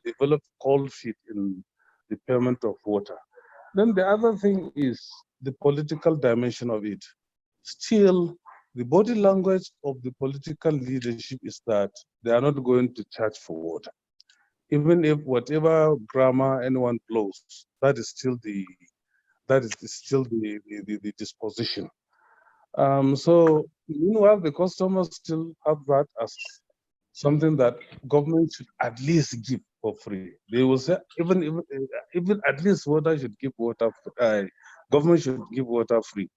developed cold feet in the payment of water. Then the other thing is the political dimension of it. Still, the body language of the political leadership is that they are not going to charge for water. Even if whatever grammar anyone blows, that is still the disposition. So meanwhile, the customers still have that as something that government should at least give. for free. They will say even at least water should give water. Government should give water free.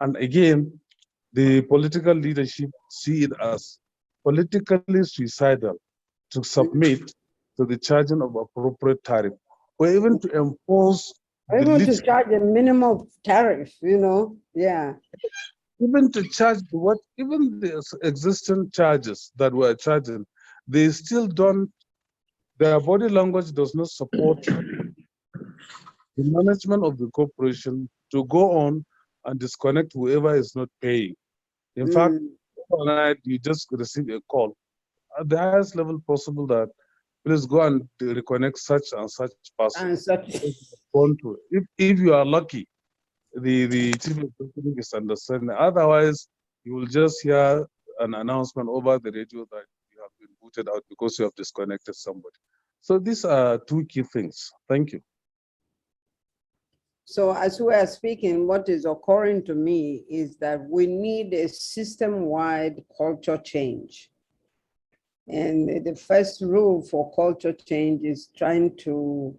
And again, the political leadership see it as politically suicidal to submit to the charging of appropriate tariff, or even to enforce the Able to least, charge a minimum tariff, yeah. even to charge even the existing charges that were charging, they still don't. Their body language does not support the management of the corporation to go on and disconnect whoever is not paying. In fact, overnight, you just receive a call at the highest level possible that please go and reconnect such and such person. And such. If you are lucky, the chief executive is understanding. Otherwise, you will just hear an announcement over the radio that you have been booted out because you have disconnected somebody. So these are two key things. Thank you. So as we are speaking, what is occurring to me is that we need a system-wide culture change. And the first rule for culture change is trying to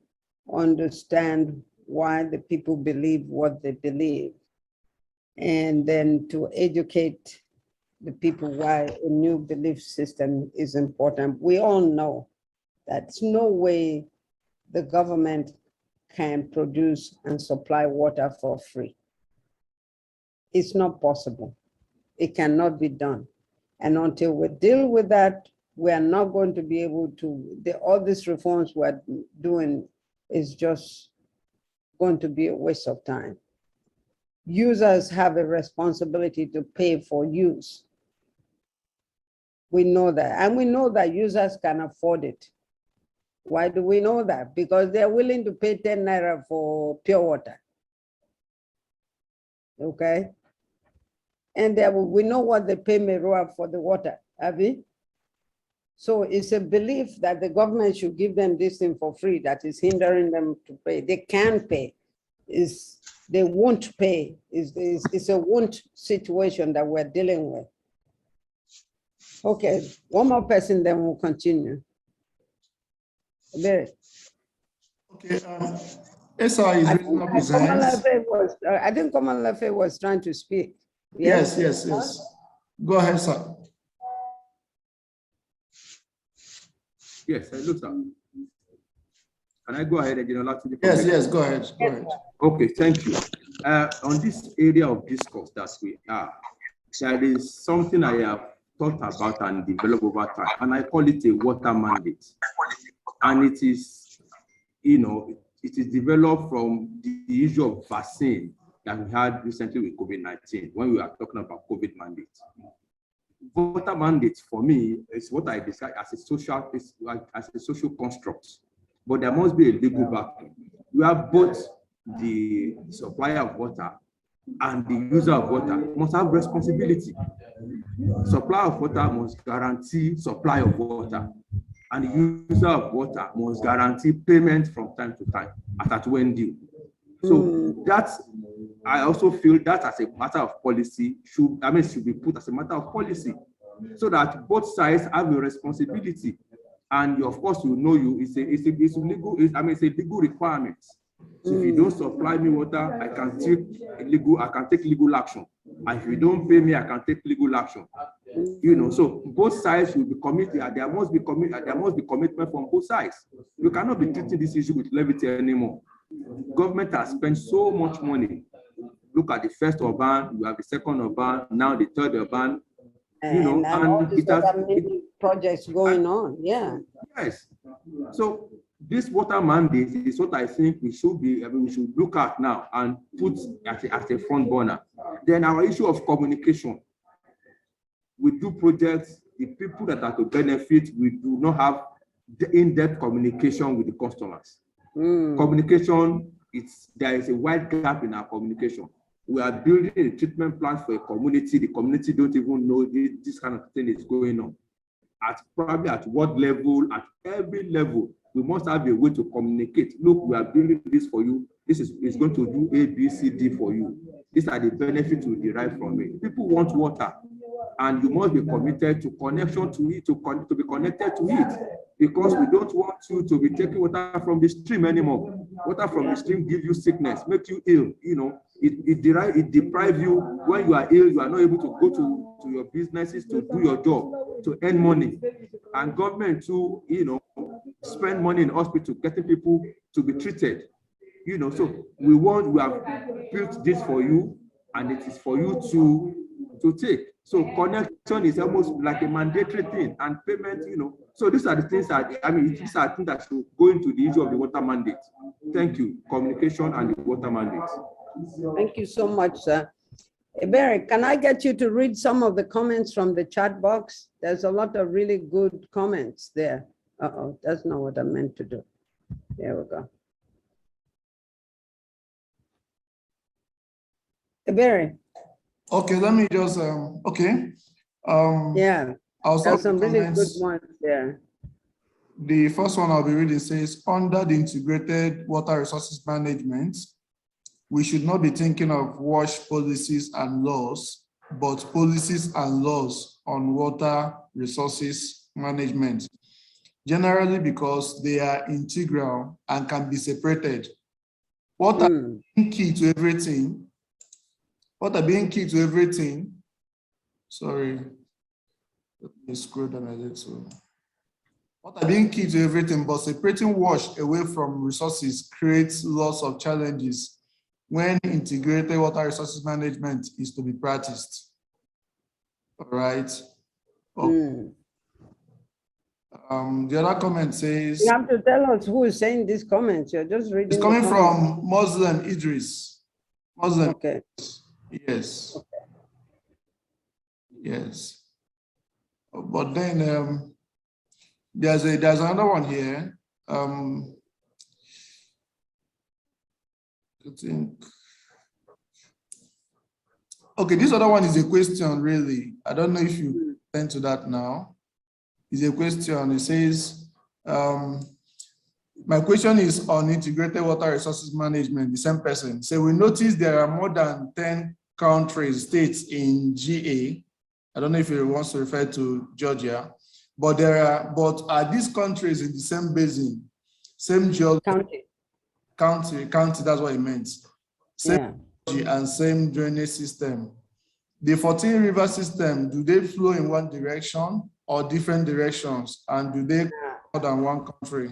understand why the people believe what they believe, and then to educate the people why a new belief system is important. We all know that there's no way the government can produce and supply water for free. It's not possible. It cannot be done. And until we deal with that, we are not going to be able to, all these reforms we're doing is just going to be a waste of time. Users have a responsibility to pay for use. We know that, and we know that users can afford it. Why do we know that? Because they're willing to pay 10 naira for pure water. Okay? And we know what they pay Merua for the water, Abby. So it's a belief that the government should give them this thing for free that is hindering them to pay. They can pay. They won't pay. It's a won't situation that we're dealing with. Okay, one more person, then we'll continue. There. Okay, SR is ready to present. I think Komalafe was trying to speak. Yes. Go ahead, sir. Yes, look, sir. Can I go ahead and Yes, go ahead. Okay, thank you. On this area of discourse that we are, there is something I have thought about and developed over time, and I call it a water mandate. And it is, it is developed from the issue of vaccine that we had recently with COVID-19 when we were talking about COVID mandate. Water mandate for me is what I describe as a social construct, but there must be a legal backing. You have both the supplier of water and the user of water must have responsibility. Supplier of water must guarantee supply of water, and the user of water must guarantee payment from time to time at when due. So that's, I also feel that as a matter of policy should be put as a matter of policy, so that both sides have a responsibility. And of course, it's a legal requirement. So if you don't supply me water, I can take legal action. And if you don't pay me, I can take legal action. So both sides should be committed. There must be commitment from both sides. You cannot be treating this issue with levity anymore. Government has spent so much money. Look at the first urban, you have the second urban, now the third urban. And all these other many projects going on, yeah. Yes. So this water mandate is what I think we should look at now and put as a front burner. Then our issue of communication. We do projects, the people that are to benefit, we do not have the in-depth communication with the customers. Communication, there is a wide gap in our communication. We are building a treatment plant for a community. The community don't even know this kind of thing is going on. Probably at what level, at every level, we must have a way to communicate. Look, we are building this for you. This is going to do A, B, C, D for you. These are the benefits we derive from it. People want water. and you must be committed to connection to it, to be connected to it, because we don't want you to be taking water from the stream anymore. Water from the stream gives you sickness, makes you ill. You know, it deprives you. When you are ill, you are not able to go to your businesses to do your job, to earn money. And government too, you know, spend money in hospital getting people to be treated. You know, so we have built this for you, and it is for you to take. So connection is almost like a mandatory thing, and payment, you know. So these are the things that, I mean, these are things that should go into the issue of the water mandate. Thank you. Communication and the water mandate. Thank you so much, sir. Barry, can I get you to read some of the comments from the chat box? There's a lot of really good comments there. Uh-oh, that's not what I meant to do. There we go. Barry. Okay, let me just, okay. Yeah, there's some really good ones there. The first one I'll be reading says, under the integrated water resources management, we should not be thinking of WASH policies and laws, but policies and laws on water resources management, generally because they are integral and can be separated. What are key to everything? What are being key to everything? Sorry, let me scroll down a little. What are being key to everything, but separating WASH away from resources creates lots of challenges when integrated water resources management is to be practiced. All right. Okay. The other comment says, you have to tell us who is saying these comments. You're just reading. It's coming from Muslim Idris. Muslim. Okay. Yes. Okay. Yes. But then there's another one here. I think. Okay, this other one is a question, really. I don't know if you attend to that now. It's a question. It says, my question is on integrated water resources management, the same person. So we notice there are more than 10 countries, states in GA. I don't know if it wants to refer to Georgia, but are these countries in the same basin, same geography? County, that's what it means. Same geology and same drainage system. The 14 river system, do they flow in one direction or different directions? And do they go more than one country?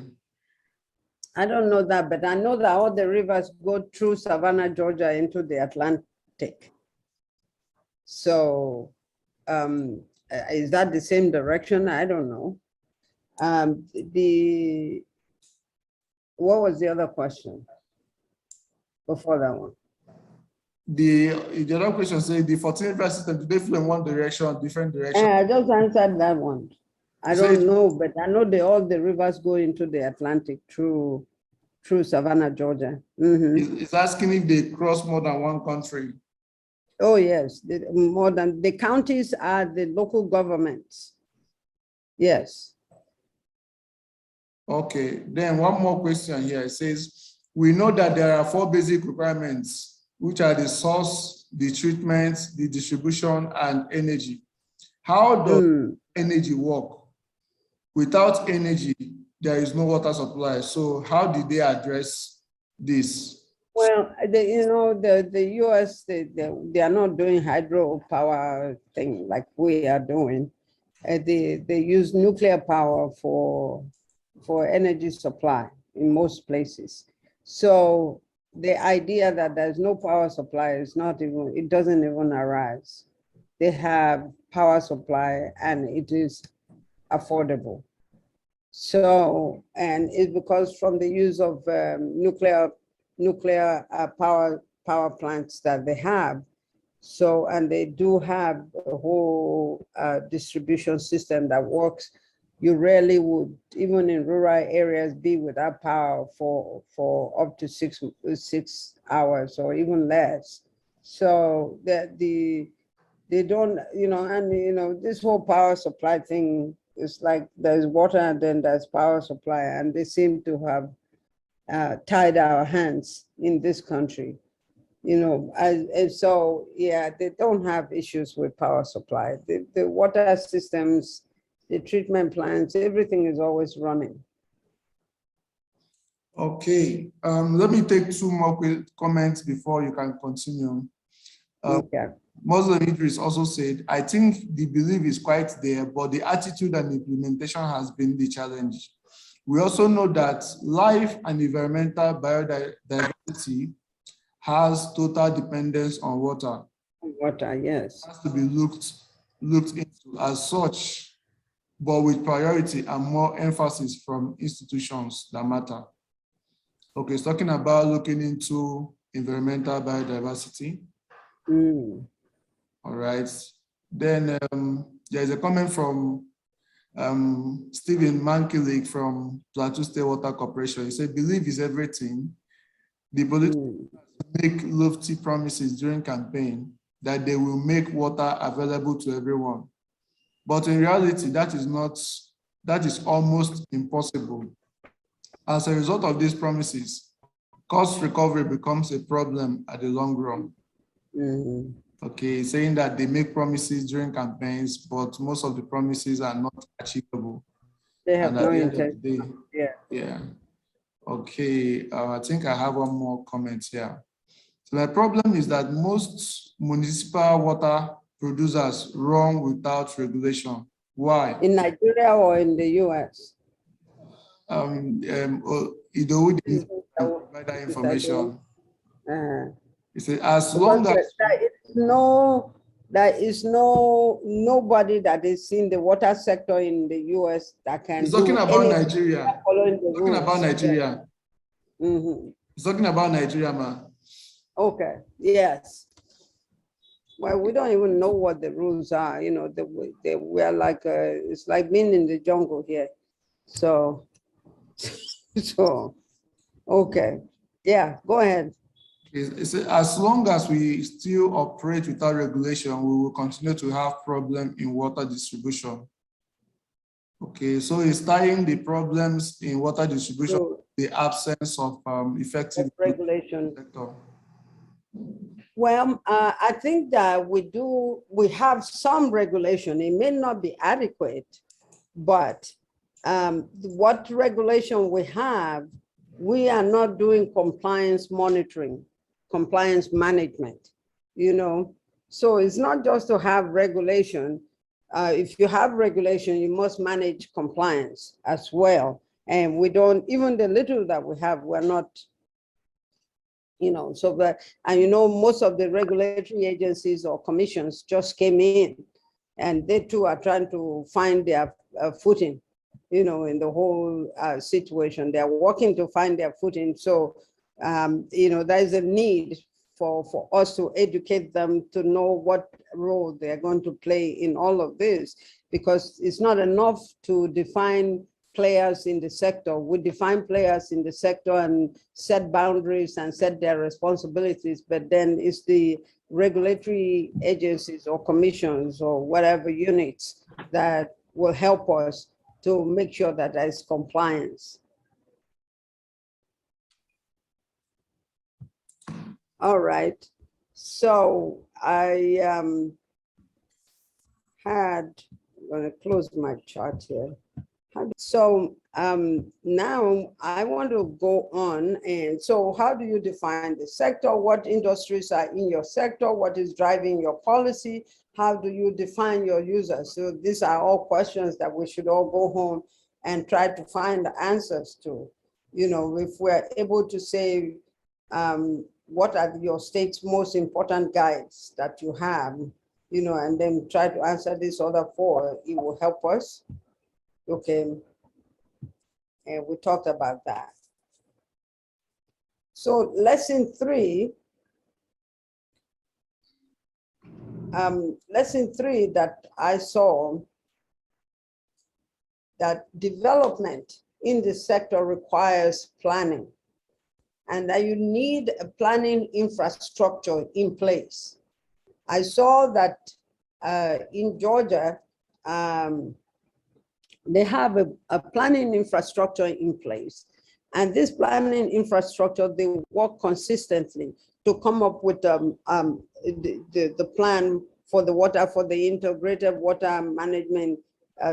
I don't know that, but I know that all the rivers go through Savannah, Georgia into the Atlantic. So is that the same direction? I don't know. What was the other question before that one? The other question says the 14 river system, do they flow in one direction or different direction? I just answered that one. I don't know, but I know all the rivers go into the Atlantic through Savannah, Georgia. It's asking if they cross more than one country. Oh, yes. More than the counties are the local governments. Yes. Okay, then one more question here. It says, we know that there are 4 basic requirements, which are the source, the treatment, the distribution, and energy. How does energy work? Without energy, there is no water supply. So how did they address this? Well, the US, they are not doing hydropower thing like we are doing. They use nuclear power for energy supply in most places. So the idea that there's no power supply is not even, it doesn't even arise. They have power supply and it is affordable. So, and it's because from the use of nuclear power plants that they have. So, and they do have a whole distribution system that works. You rarely would, even in rural areas, be without power for up to 6 hours or even less. So that they don't, and this whole power supply thing is like there's water and then there's power supply, and they seem to have tied our hands in this country. you know, and so, yeah, they don't have issues with power supply. The water systems, the treatment plants, everything is always running. Okay, let me take two more quick comments before you can continue. Okay. Muslim Idris also said, I think the belief is quite there, but the attitude and implementation has been the challenge. We also know that life and environmental biodiversity has total dependence on water. Water, yes. It has to be looked into as such, but with priority and more emphasis from institutions that matter. Okay, it's talking about looking into environmental biodiversity. All right. Then there's a comment from Stephen Mankilik from Plateau State Water Corporation. He said, belief is everything. The politicians make lofty promises during campaign that they will make water available to everyone. But in reality, that is almost impossible. As a result of these promises, cost recovery becomes a problem at the long run. Okay, saying that they make promises during campaigns, but most of the promises are not achievable. They have and at no the end of intention. the day, yeah. Okay, I think I have one more comment here. So my problem is that most municipal water producers run without regulation. Why? In Nigeria or in the US? Idowu didn't provide that information. He said, as Because long as there is nobody that is in the water sector in the US that can he's talking do about anything Nigeria. following the He's talking about rules. Nigeria. He's talking about Nigeria, man. Okay, yes. Well, we don't even know what the rules are, you know, we're like, it's like being in the jungle here. So, okay. Yeah, go ahead. It's as long as we still operate without regulation, we will continue to have problem in water distribution. Okay, so it's tying the problems in water distribution, the absence of effective regulation. Sector. Well, I think that we have some regulation. It may not be adequate, but what regulation we have, we are not doing compliance monitoring, compliance management, you know? So it's not just to have regulation. If you have regulation, you must manage compliance as well. And we don't, even the little that we have, we're not, you know, so that, and you know, most of the regulatory agencies or commissions just came in, and they too are trying to find their footing, you know, in the whole situation. They're working to find their footing. So, you know, there is a need for us to educate them to know what role they're going to play in all of this, because it's not enough to define players in the sector. We define players in the sector and set boundaries and set their responsibilities, but then it's the regulatory agencies or commissions or whatever units that will help us to make sure that there is compliance. All right, so I'm gonna close my chart here. So now I want to go on. And so how do you define the sector? What industries are in your sector? What is driving your policy? How do you define your users? So these are all questions that we should all go home and try to find the answers to. You know, if we're able to say, what are your state's most important guides that you have, you know, and then try to answer these other four, it will help us. Okay, and we talked about that. So lesson 3, that I saw, that development in the sector requires planning, and that you need a planning infrastructure in place. I saw that in Georgia, they have a planning infrastructure in place. And this planning infrastructure, they work consistently to come up with the plan for the water, for the integrated water management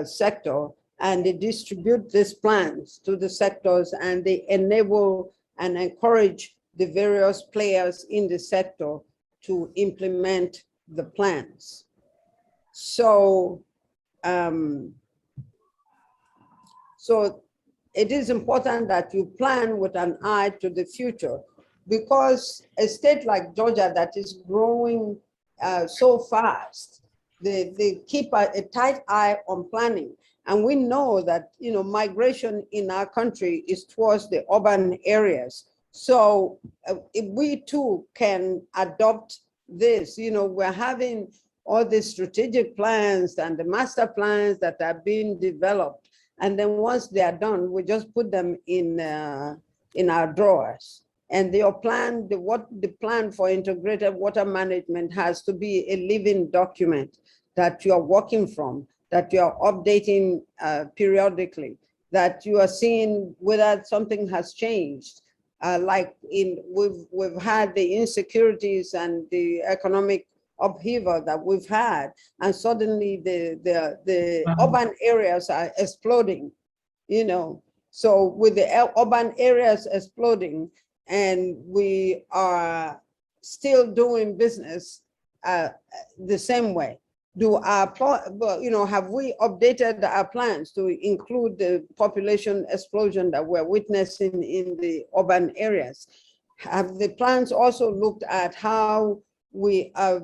sector, and they distribute these plans to the sectors, and they enable and encourage the various players in the sector to implement the plans. So, so it is important that you plan with an eye to the future, because a state like Georgia that is growing so fast, they keep a tight eye on planning. And we know that, you know, migration in our country is towards the urban areas. So if we too can adopt this, you know, we're having all the strategic plans and the master plans that are being developed. And then once they are done, we just put them in our drawers. And your plan, the plan for integrated water management has to be a living document that you are working from, that you are updating periodically, that you are seeing whether something has changed. Like we've had the insecurities and the economic upheaval that we've had, and suddenly the urban areas are exploding, you know. So with the urban areas exploding, and we are still doing business the same way, have we updated our plans to include the population explosion that we're witnessing in the urban areas? Have the plans also looked at how we are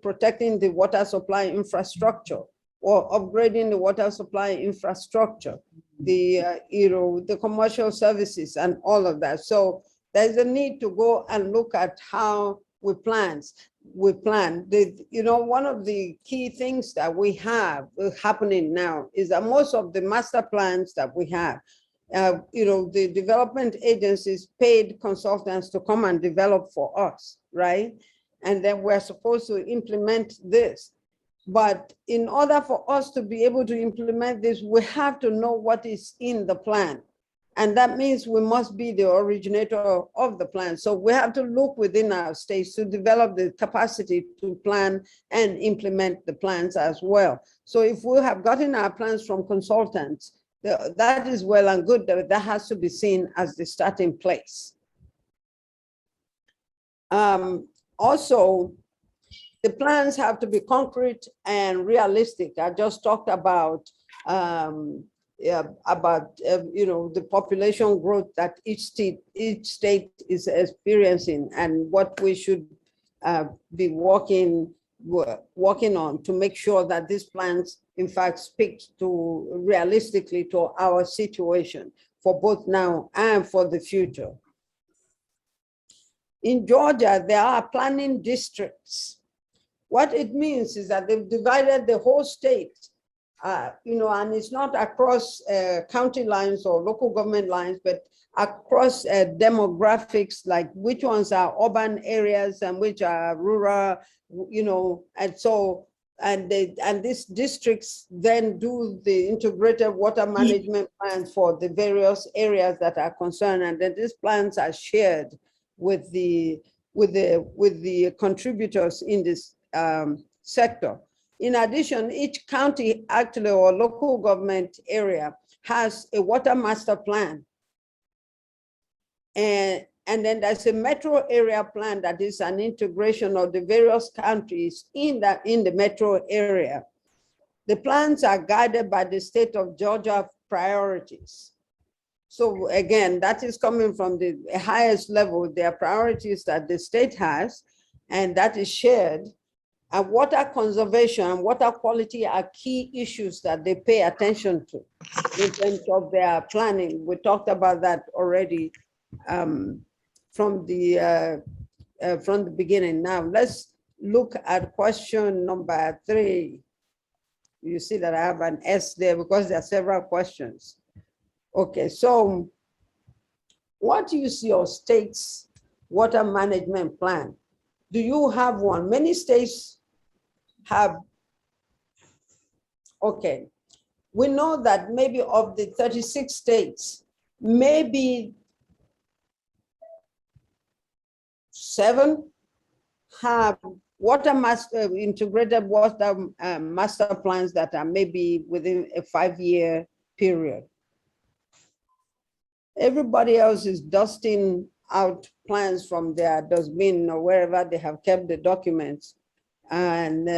protecting the water supply infrastructure, or upgrading the water supply infrastructure, the commercial services and all of that? So there's a need to go and look at how we plan. One of the key things that we have happening now is that most of the master plans that we have, the development agencies paid consultants to come and develop for us, right? And then we're supposed to implement this. But in order for us to be able to implement this, we have to know what is in the plan. And that means we must be the originator of the plan. So we have to look within our states to develop the capacity to plan and implement the plans as well. So if we have gotten our plans from consultants, that is well and good. That has to be seen as the starting place. Also, the plans have to be concrete and realistic. I just talked about the population growth that each state is experiencing, and what we should be working on to make sure that these plans in fact speak to realistically to our situation for both now and for the future. In Georgia, there are planning districts. What it means is that they've divided the whole state, and it's not across county lines or local government lines, but across demographics, like which ones are urban areas and which are rural, and these districts then do the integrated water management plans for the various areas that are concerned, and then these plans are shared with the contributors in this sector. In addition, each county actually or local government area has a water master plan. And then there's a metro area plan that is an integration of the various counties in the metro area. The plans are guided by the state of Georgia priorities. So again, that is coming from the highest level, their priorities that the state has, and that is shared. And water conservation and water quality are key issues that they pay attention to in terms of their planning. We talked about that already from the beginning. Now let's look at question number 3. You see that I have an S there because there are several questions. Okay, so what is your state's water management plan? Do you have one? Many states have. Okay, we know that maybe of the 36 states, maybe 7 have integrated water master plans that are maybe within a 5-year period. Everybody else is dusting out plans from their dustbin or wherever they have kept the documents. And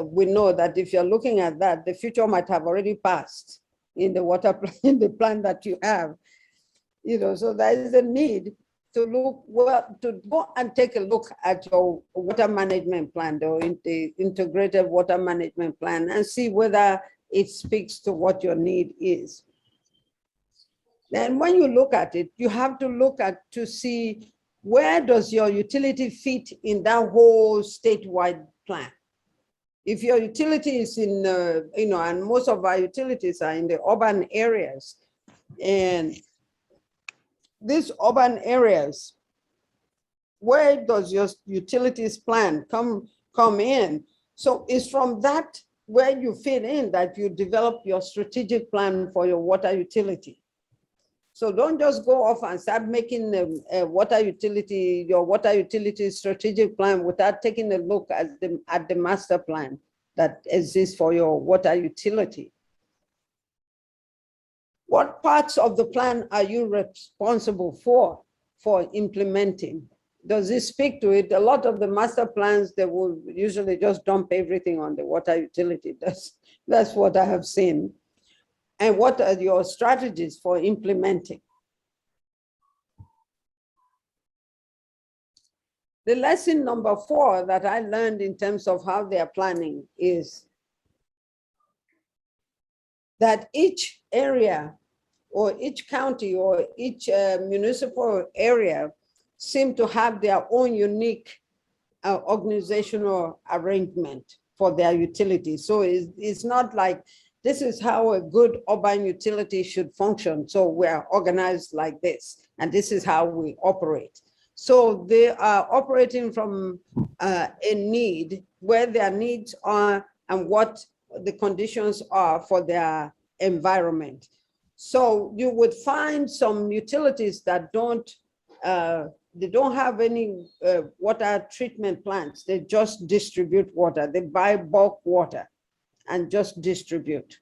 we know that if you're looking at that, the future might have already passed in the water plan, in the plan that you have. So there is a need to go and take a look at your water management plan, the integrated water management plan, and see whether it speaks to what your need is. Then when you look at it, you have to look to see where does your utility fit in that whole statewide plan. If your utility is in, and most of our utilities are in the urban areas, and these urban areas, where does your utilities plan come in? So it's from that where you fit in that you develop your strategic plan for your water utility. So don't just go off and start making your water utility strategic plan without taking a look at the master plan that exists for your water utility. What parts of the plan are you responsible for implementing? Does it speak to it? A lot of the master plans, they will usually just dump everything on the water utility. That's what I have seen. And what are your strategies for implementing? The lesson number 4 that I learned in terms of how they are planning is that each area or each county or each municipal area seem to have their own unique organizational arrangement for their utilities. So it's not like this is how a good urban utility should function. So we're organized like this, and this is how we operate. So they are operating from a need, where their needs are and what the conditions are for their environment. So you would find some utilities that they don't have any water treatment plants. They just distribute water. They buy bulk water and just distribute.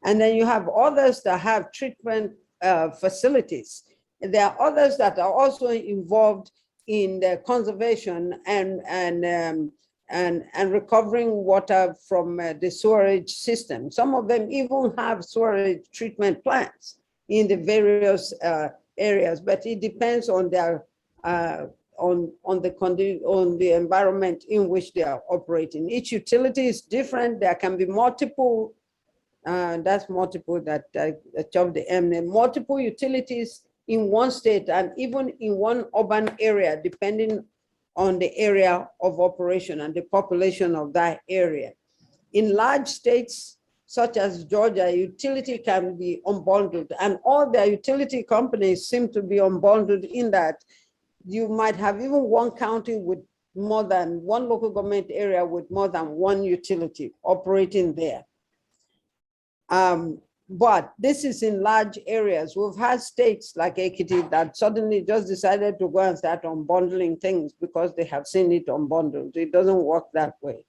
And then you have others that have treatment facilities. There are others that are also involved in the conservation and recovering water from the sewerage system. Some of them even have sewerage treatment plants in the various areas, but it depends on their on the environment in which they are operating. Each utility is different. There can be multiple. That's multiple that chopped the M. Multiple utilities in one state and even in one urban area, depending on the area of operation and the population of that area. In large states such as Georgia, utility can be unbundled, and all their utility companies seem to be unbundled in that you might have even one county with more than one local government area with more than one utility operating there. But this is in large areas. We've had states like Ekiti that suddenly just decided to go and start unbundling things because they have seen it unbundled. It doesn't work that way.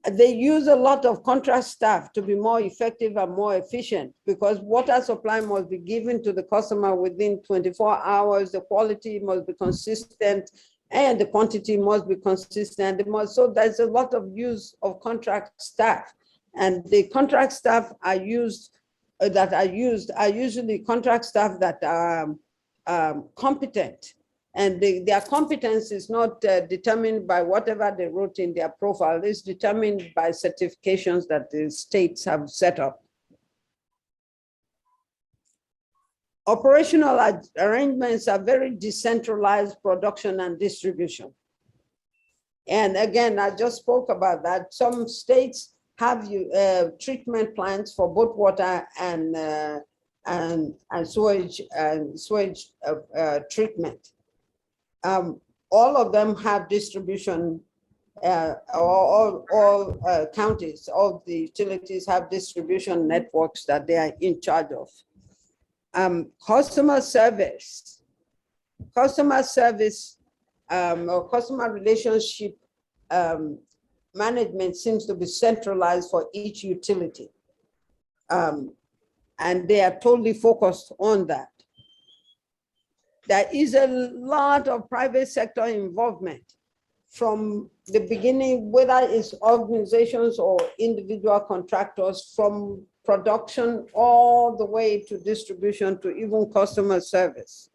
They use a lot of contract staff to be more effective and more efficient because water supply must be given to the customer within 24 hours. The quality must be consistent and the quantity must be consistent. So there's a lot of use of contract staff. And the contract staff are usually contract staff that are competent, and their competence is not determined by whatever they wrote in their profile. It's determined by certifications that the states have set up. Operational arrangements are very decentralized production and distribution. And again, I just spoke about that. Some states have treatment plants for both water and sewage treatment. All of them have distribution. All counties, all the utilities have distribution networks that they are in charge of. Customer service or customer relationship management seems to be centralized for each utility. And they are totally focused on that. There is a lot of private sector involvement from the beginning, whether it's organizations or individual contractors, from production all the way to distribution to even customer service.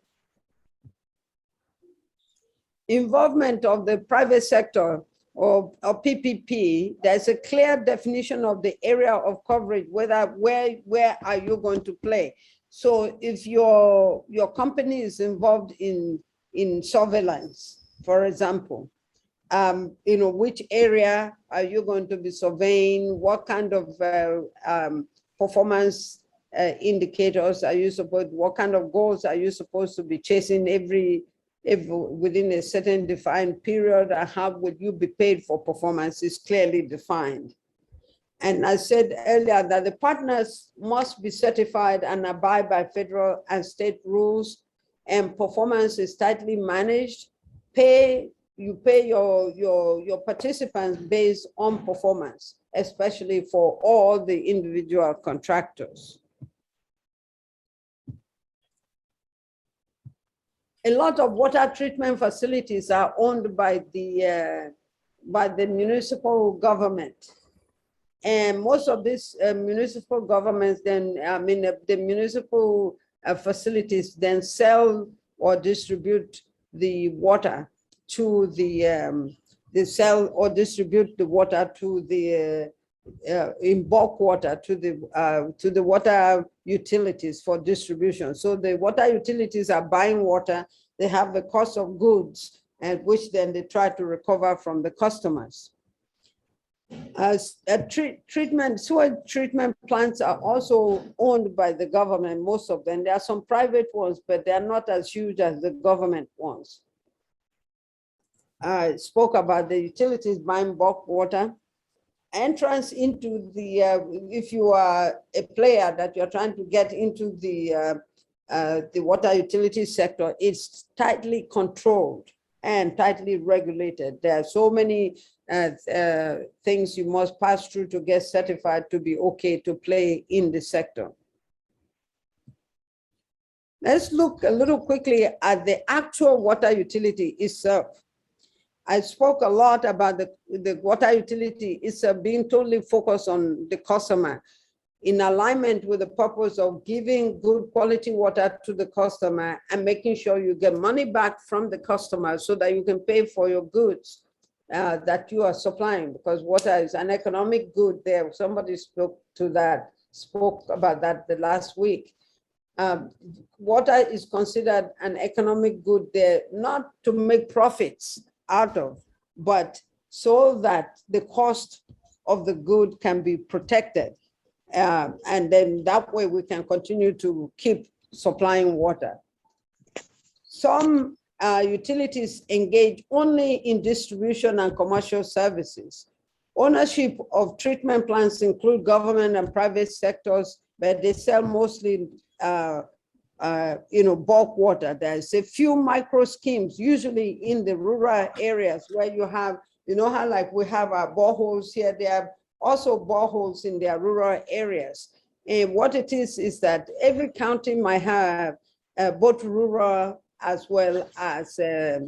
Involvement of the private sector or PPP, there's a clear definition of the area of coverage, where are you going to play? So if your company is involved in surveillance, for example, which area are you going to be surveying? What kind of performance indicators are you supposed? What kind of goals are you supposed to be chasing every within a certain defined period? And how would you be paid for performance is clearly defined. And I said earlier that the partners must be certified and abide by federal and state rules, and performance is tightly managed. You pay your participants based on performance, especially for all the individual contractors. A lot of water treatment facilities are owned by the municipal government. And most of these municipal governments then, the municipal facilities then sell or distribute the water to they sell or distribute the water to the in bulk water to the water utilities for distribution. So the water utilities are buying water, they have the cost of goods, and which then they try to recover from the customers. As sewage treatment plants are also owned by the government, most of them. There are some private ones, but they are not as huge as the government ones. I spoke about the utilities buying bulk water. Entrance into the, if you are a player that you're trying to get into the water utility sector, it's tightly controlled and tightly regulated. There are so many things you must pass through to get certified to be okay to play in the sector. Let's look a little quickly at the actual water utility itself. I spoke a lot about the water utility. It's being totally focused on the customer in alignment with the purpose of giving good quality water to the customer and making sure you get money back from the customer so that you can pay for your goods that you are supplying, because water is an economic good there. Somebody spoke about that the last week. Water is considered an economic good there, not to make profits out of, but so that the cost of the good can be protected. And then that way we can continue to keep supplying water. Some utilities engage only in distribution and commercial services. Ownership of treatment plants include government and private sectors, but they sell mostly bulk water. There's a few micro schemes, usually in the rural areas where you have, how like we have our boreholes here, there are also boreholes in their rural areas. And what it is that every county might have both rural as well as, they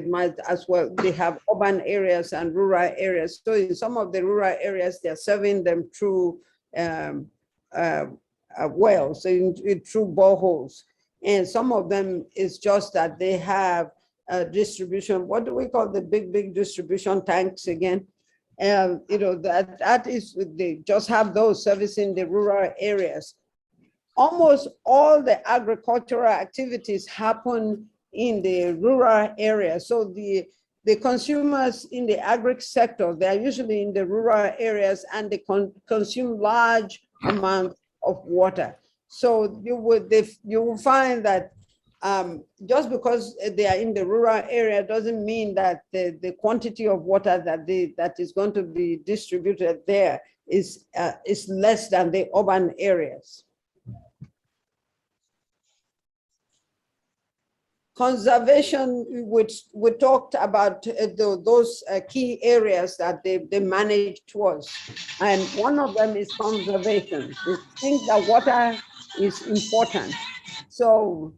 might as well, they have urban areas and rural areas. So in some of the rural areas, they're serving them through wells, through boreholes. And some of them is just that they have distribution. What do we call the big distribution tanks again? That is, they just have those servicing the rural areas. Almost all the agricultural activities happen in the rural area. So the consumers in the agri sector, they're usually in the rural areas, and they consume large amounts of water. So you will find that just because they are in the rural area doesn't mean that the quantity of water that is going to be distributed there is less than the urban areas. conservation, which we talked about those key areas that they manage towards. And one of them is conservation. They think that water is important. So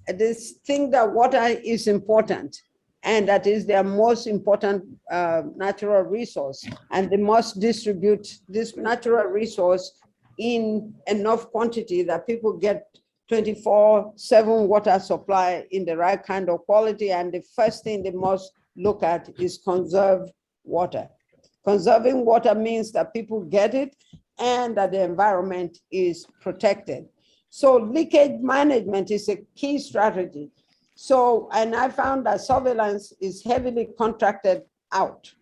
this thing that water is important and that is their most important natural resource, and they must distribute this natural resource in enough quantity that people get 24/7 water supply in the right kind of quality. And the first thing they must look at is conserve water. Conserving water means that people get it and that the environment is protected. So leakage management is a key strategy. So, and I found that surveillance is heavily contracted out.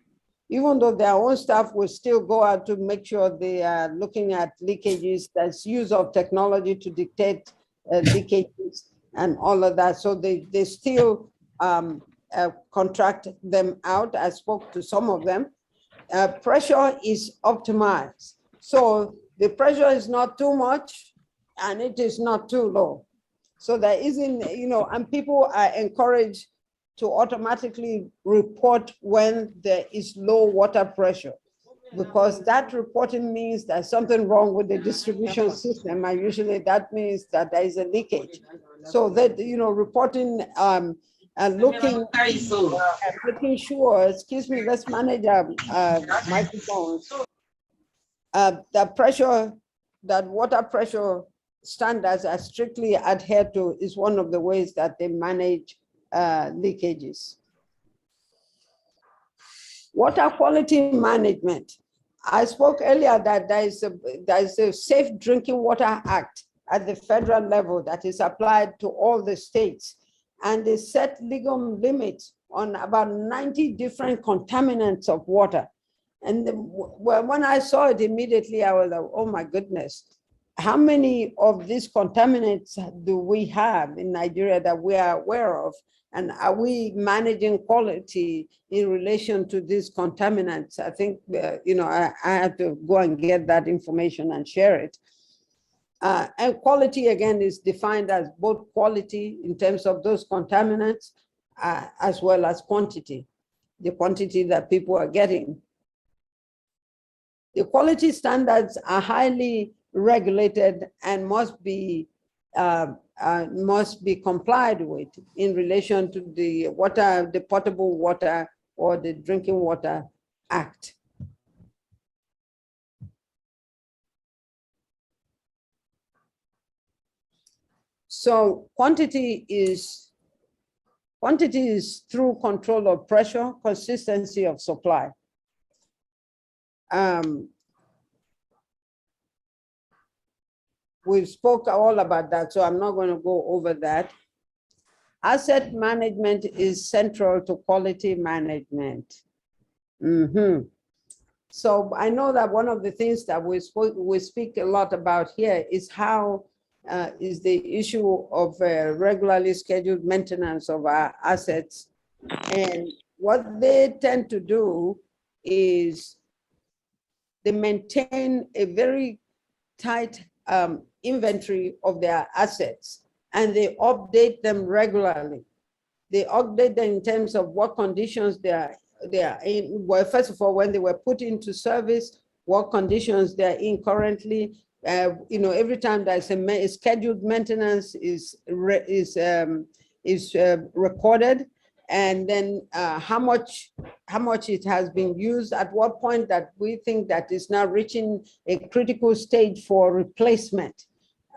Even though their own staff will still go out to make sure they are looking at leakages, there's use of technology to dictate leakages and all of that. So they still contract them out. I spoke to some of them. Pressure is optimized. So the pressure is not too much and it is not too low. So there isn't, and people are encouraged to automatically report when there is low water pressure, because that reporting means there's something wrong with the distribution system, and usually that means that there is a leakage. So that, reporting and making sure, excuse me, let's manage microphones. The pressure, that water pressure standards are strictly adhered to is one of the ways that they manage leakages. Water quality management. I spoke earlier that there is a Safe Drinking Water Act at the federal level that is applied to all the states. And they set legal limits on about 90 different contaminants of water. And when I saw it immediately, I was like, oh my goodness. How many of these contaminants do we have in Nigeria that we are aware of? And are we managing quality in relation to these contaminants? I think, I have to go and get that information and share it. And quality, again, is defined as both quality in terms of those contaminants, as well as quantity, the quantity that people are getting. The quality standards are highly regulated and must be complied with in relation to the water, the Potable Water or the Drinking Water Act. So quantity is through control of pressure, consistency of supply. We spoke all about that, so I'm not going to go over that. Asset management is central to quality management. So I know that one of the things that we speak a lot about here is how is the issue of regularly scheduled maintenance of our assets. And what they tend to do is they maintain a very tight inventory of their assets, and they update them regularly. They update them in terms of what conditions they are in. Well, first of all, when they were put into service, what conditions they're in currently. Every time there's a scheduled maintenance is recorded, and then how much it has been used, at what point that we think that is now reaching a critical stage for replacement,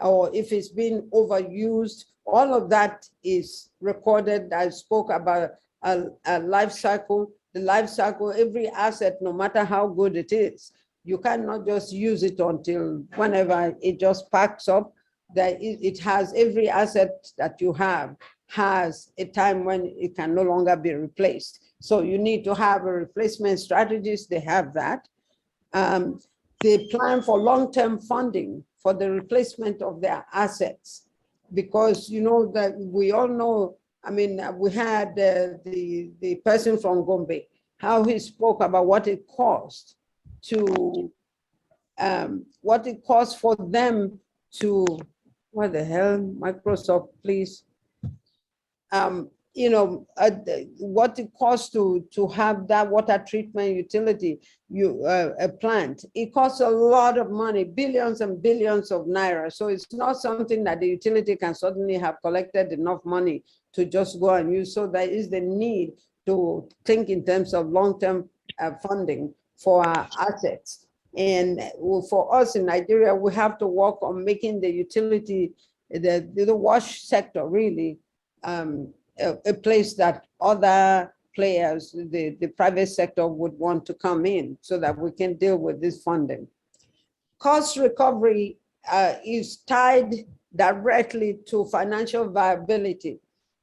or if it's been overused. All of that is recorded. I spoke about a life cycle. The life cycle, every asset, no matter how good it is, you cannot just use it until whenever it just packs up. That it has, every asset that you have has a time when it can no longer be replaced. So you need to have a replacement strategies. They have that. They plan for long-term funding for the replacement of their assets, because that we all know. I mean, we had the person from Gombe, how he spoke about what it cost to for them to, what the hell, Microsoft, please. what it costs to have that water treatment utility a plant. It costs a lot of money, billions and billions of naira. So it's not something that the utility can suddenly have collected enough money to just go and use. So there is the need to think in terms of long-term funding for our assets. And for us in Nigeria, we have to work on making the utility, the wash sector really a place that other players, the private sector would want to come in so that we can deal with this funding. Cost recovery is tied directly to financial viability.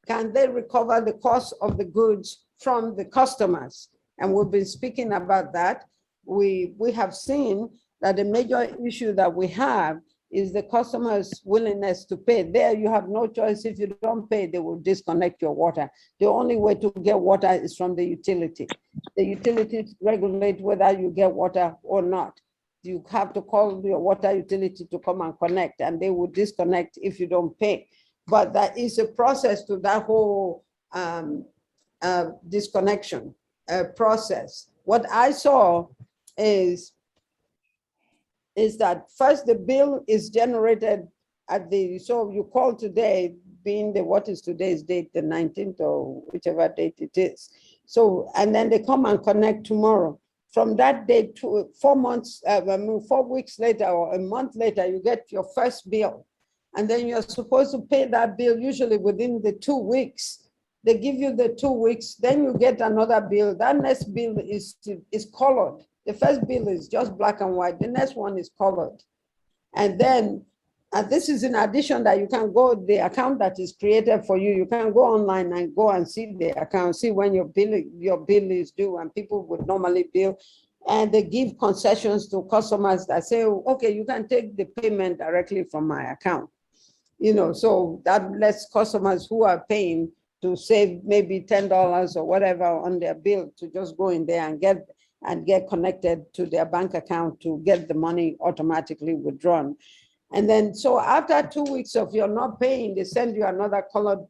Can they recover the cost of the goods from the customers? And we've been speaking about that. We have seen that the major issue that we have is the customer's willingness to pay. There you have no choice. If you don't pay, they will disconnect your water. The only way to get water is from the utility. The utilities regulate whether you get water or not. You have to call your water utility to come and connect, and they will disconnect if you don't pay. But that is a process to that whole disconnection process. What I saw is that first the bill is generated at so you call today, being what is today's date, the 19th or whichever date it is. So, and then they come and connect tomorrow. From that date to 4 weeks later or a month later, you get your first bill. And then you're supposed to pay that bill usually within the 2 weeks. They give you the 2 weeks, then you get another bill. That next bill is colored. The first bill is just black and white. The next one is colored. And then this is in addition that you can go, the account that is created for you, you can go online and go and see the account, see when your bill is due, and people would normally bill. And they give concessions to customers that say, okay, you can take the payment directly from my account. So that lets customers who are paying to save maybe $10 or whatever on their bill to just go in there and get connected to their bank account to get the money automatically withdrawn. And then, so after 2 weeks of you're not paying, they send you another colored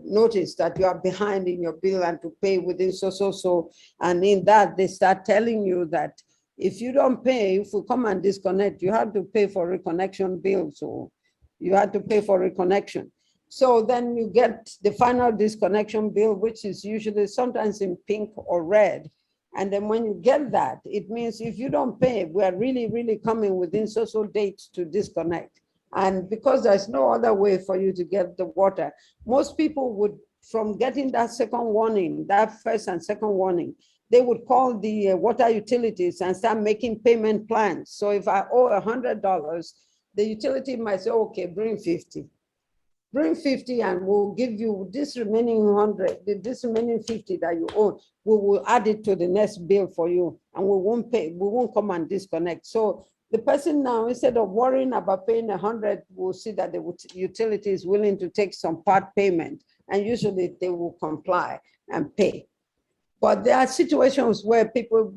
notice that you are behind in your bill and to pay within so. And in that, they start telling you that if you don't pay, if we come and disconnect, you have to pay for reconnection bill. So you have to pay for reconnection. So then you get the final disconnection bill, which is usually sometimes in pink or red. And then when you get that, it means if you don't pay, we are really, really coming within social dates to disconnect. And because there's no other way for you to get the water, most people would, from getting that second warning, that first and second warning, they would call the water utilities and start making payment plans. So if I owe $100, the utility might say, okay, bring 50. Bring 50 and we'll give you this remaining 100, this remaining 50 that you owe, we will add it to the next bill for you and we won't pay, we won't come and disconnect. So the person now, instead of worrying about paying 100, will see that the utility is willing to take some part payment, and usually they will comply and pay. But there are situations where people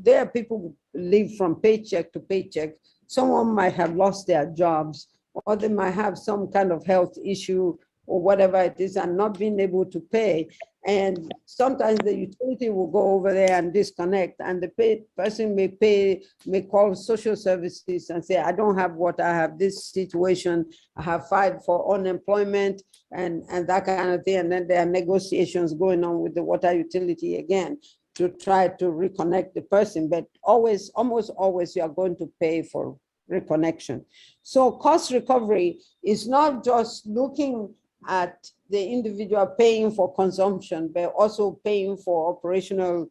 live from paycheck to paycheck. Someone might have lost their jobs, or they might have some kind of health issue or whatever it is and not being able to pay. And sometimes the utility will go over there and disconnect, and the person may call social services and say, I don't have water, I have this situation, I have filed for unemployment and that kind of thing. And then there are negotiations going on with the water utility again to try to reconnect the person. But almost always you are going to pay for reconnection. So cost recovery is not just looking at the individual paying for consumption, but also paying for operational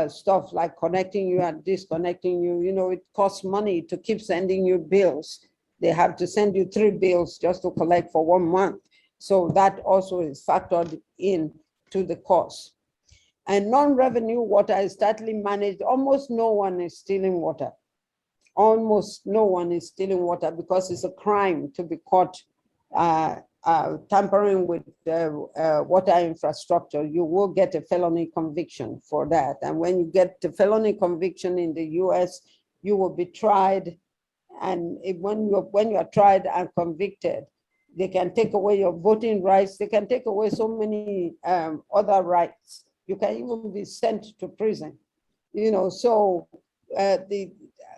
stuff like connecting you and disconnecting you. It costs money to keep sending you bills. They have to send you 3 bills just to collect for 1 month. So that also is factored in to the cost. And non-revenue water is tightly managed. Almost no one is stealing water. Almost no one is stealing water because it's a crime to be caught tampering with water infrastructure. You will get a felony conviction for that. And when you get the felony conviction in the US, you will be tried. And when you are tried and convicted, They can take away your voting rights. They can take away so many other rights. You can even be sent to prison. So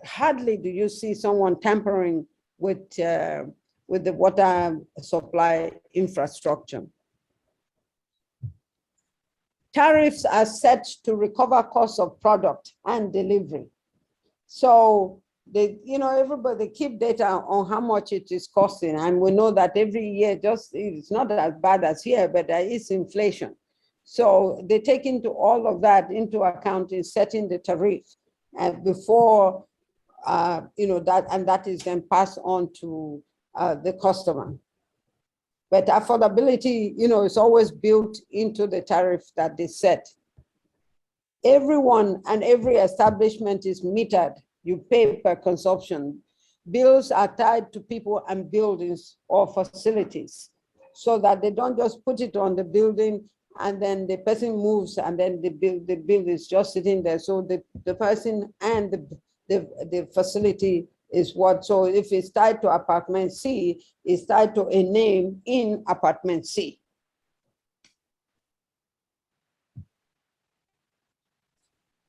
hardly do you see someone tampering with the water supply infrastructure. Tariffs are set to recover costs of product and delivery. So everybody keep data on how much it is costing. And we know that every year, it's not as bad as here, but there is inflation. So they take into all of that into account in setting the tariff before, that is then passed on to the customer. But affordability, is always built into the tariff that they set. Everyone and every establishment is metered. You pay per consumption. Bills are tied to people and buildings or facilities so that they don't just put it on the building and then the person moves and then the bill is just sitting there. So the person and the facility is what. So if it's tied to apartment C, it's tied to a name in apartment C.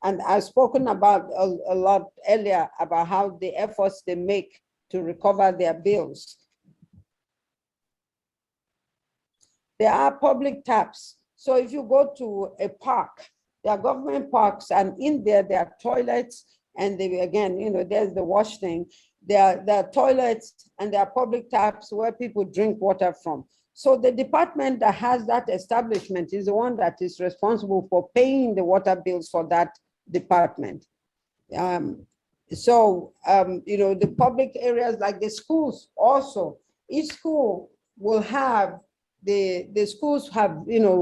And I've spoken about a lot earlier about how the efforts they make to recover their bills. There are public taps. So if you go to a park, there are government parks, and in there are toilets, and there's the wash thing. There are toilets and there are public taps where people drink water from. So the department that has that establishment is the one that is responsible for paying the water bills for that department. The public areas like the schools also, each school will have, the schools have,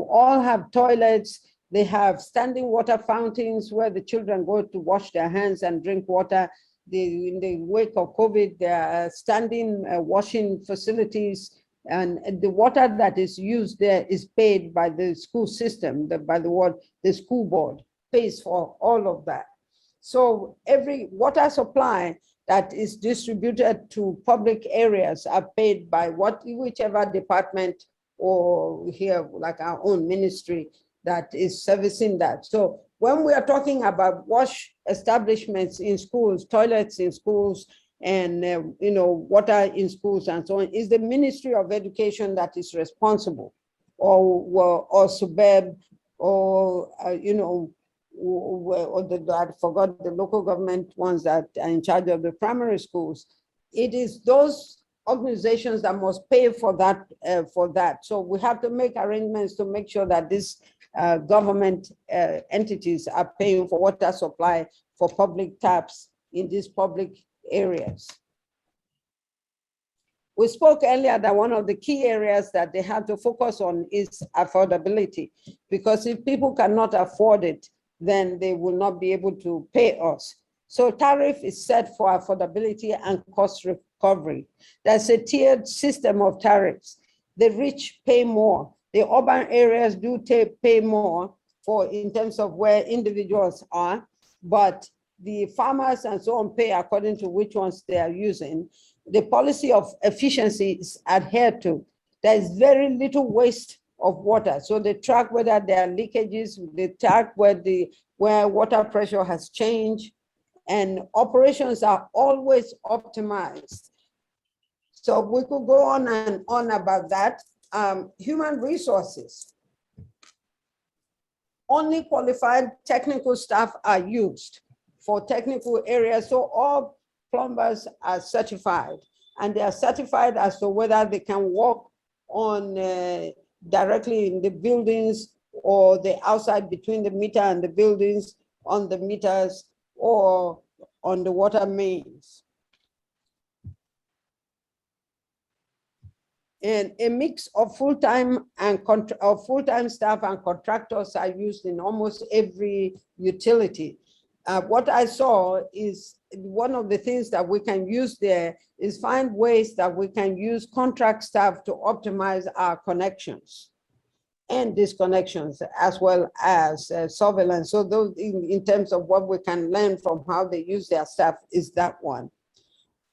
all have toilets. They have standing water fountains where the children go to wash their hands and drink water. In the wake of COVID, there are standing washing facilities, and the water that is used there is paid by the school system, the school board pays for all of that. So every water supply that is distributed to public areas are paid by whichever department, or here like our own ministry, that is servicing that. So when we are talking about wash establishments in schools, toilets in schools, and water in schools and so on, is the Ministry of Education that is responsible, or suburb, or I forgot the local government ones that are in charge of the primary schools. It is those organizations that must pay for that. So we have to make arrangements to make sure that these government entities are paying for water supply for public taps in these public areas. We spoke earlier that one of the key areas that they have to focus on is affordability, because if people cannot afford it, then they will not be able to pay us. So tariff is set for affordability and cost recovery. There's a tiered system of tariffs. The rich pay more. The urban areas do pay more in terms of where individuals are, but the farmers and so on pay according to which ones they are using. The policy of efficiency is adhered to. There is very little waste of water. So they track whether there are leakages, they track where water pressure has changed, and operations are always optimized. So we could go on and on about that. Human resources. Only qualified technical staff are used for technical areas. So all plumbers are certified, and they are certified as to whether they can work on directly in the buildings, or the outside between the meter and the buildings, on the meters, or on the water mains. And a mix of full-time staff and contractors are used in almost every utility. What I saw is one of the things that we can use there is find ways that we can use contract staff to optimize our connections and disconnections, as well as surveillance. So those in terms of what we can learn from how they use their staff is that one.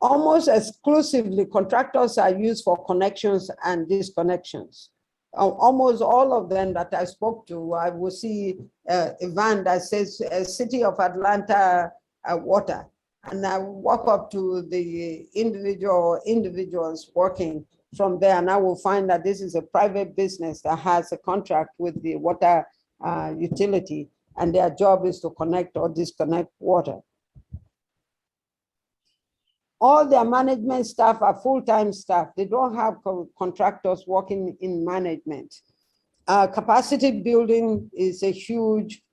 almost exclusively, contractors are used for connections and disconnections. Almost all of them that I spoke to, I will see a van that says City of Atlanta water. And I walk up to the individuals working from there, and I will find that this is a private business that has a contract with the water utility, and their job is to connect or disconnect water. All their management staff are full-time staff. They don't have contractors working in management. Capacity building is a huge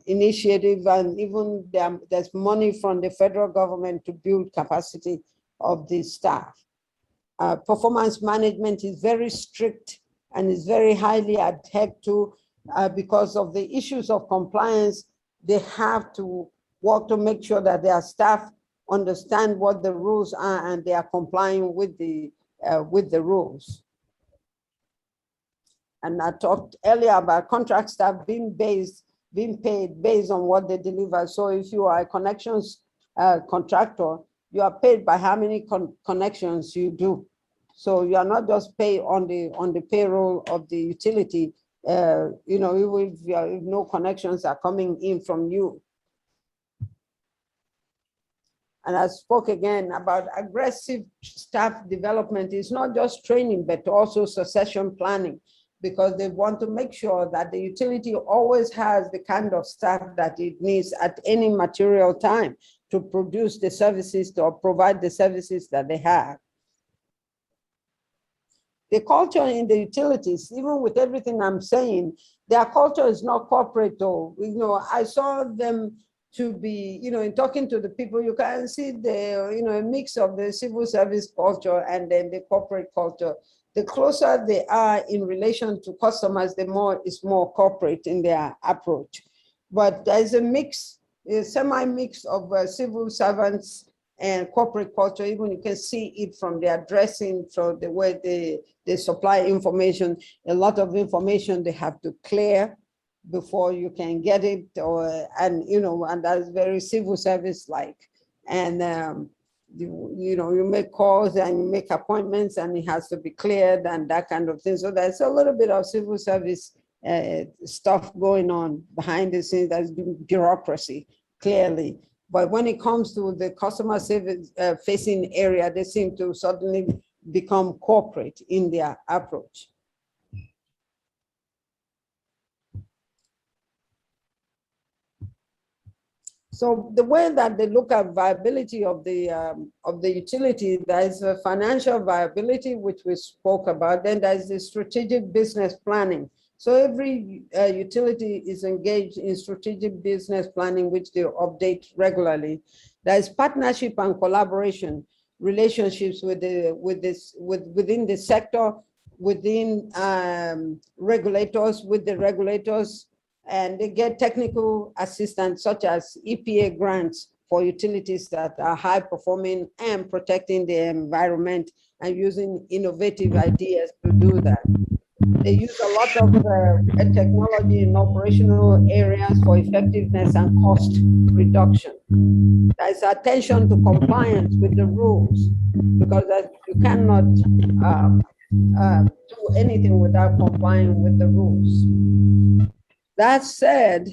initiative, and even there's money from the federal government to build capacity of the staff. Performance management is very strict and is very highly adhered to because of the issues of compliance. They have to work to make sure that their staff understand what the rules are and they are complying with the rules. And I talked earlier about contract staff being paid based on what they deliver. So if you are a connections contractor, you are paid by how many connections you do. So you are not just paid on the payroll of the utility. You know, if no connections are coming in from you. And I spoke again about aggressive staff development. It's not just training, but also succession planning, because they want to make sure that the utility always has the kind of staff that it needs at any material time to produce the services or provide the services that they have. The culture in the utilities, even with everything I'm saying, their culture is not corporate though. You know, I saw them to be, you know, in talking to the people, you can see the, you know, a mix of the civil service culture and then the corporate culture. The closer they are in relation to customers, the more it's more corporate in their approach. But there's a mix, a semi-mix of civil servants and corporate culture. Even you can see it from their dressing, from the way they supply information. A lot of information they have to clear before you can get it, and you know, and that's very civil service like. And you know, you make calls and you make appointments and it has to be cleared and that kind of thing. So there's a little bit of civil service stuff going on behind the scenes. That's bureaucracy, clearly. But when it comes to the customer service facing area, they seem to suddenly become corporate in their approach. So the way that they look at viability of the utility, there is a financial viability, which we spoke about. Then there's the strategic business planning. So every utility is engaged in strategic business planning, which they update regularly. There's partnership and collaboration, relationships within the sector, within regulators, with the regulators, and they get technical assistance such as EPA grants for utilities that are high performing and protecting the environment and using innovative ideas to do that. They use a lot of technology in operational areas for effectiveness and cost reduction. There's attention to compliance with the rules, because you cannot do anything without complying with the rules. That said,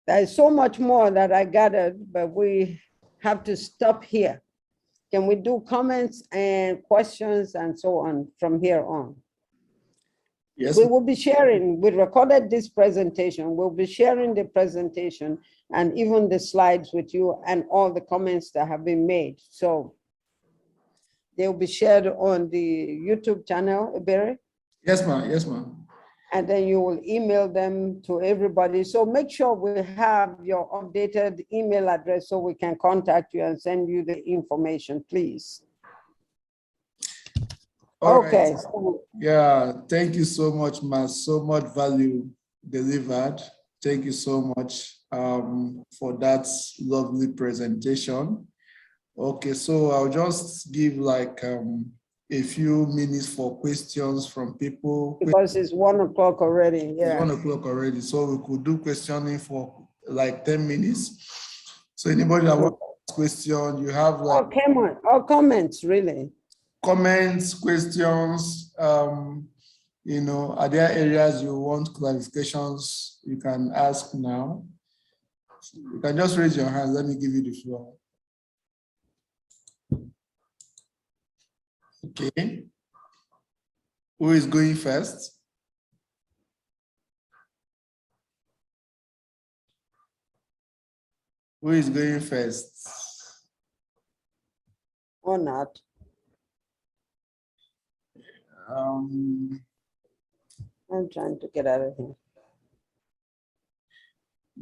there's so much more that I gathered, but we have to stop here. Can we do comments and questions and so on from here on? Yes. We will be sharing, we recorded this presentation, we'll be sharing the presentation and even the slides with you and all the comments that have been made. So they'll be shared on the YouTube channel, Ebere? Yes, ma'am. Yes, ma'am. And then you will email them to everybody. So make sure we have your updated email address so we can contact you and send you the information, please. All okay. Right. So, yeah, thank you so much, ma. So much value delivered. Thank you so much for that lovely presentation. Okay, so I'll just give like a few minutes for questions from people. Because it's 1 o'clock already, yeah. It's 1 o'clock already, so we could do questioning for like 10 minutes. So anybody that wants to ask question, you have like Or comments, really. comments, questions, you know, are there areas you want clarifications? You can ask now. You can just raise your hand. Let me give you the floor. Okay. Who is going first? Who is going first? Or not. Um, I'm trying to get out of here.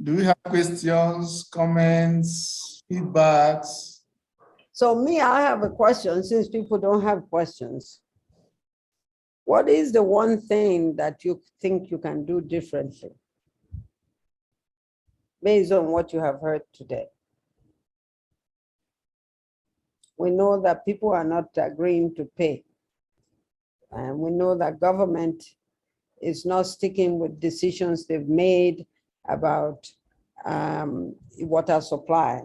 do we have questions, comments, feedbacks? So me, I have a question since people don't have questions. What is the one thing that you think you can do differently based on what you have heard today? We know that people are not agreeing to pay. And we know that government is not sticking with decisions they've made about water supply.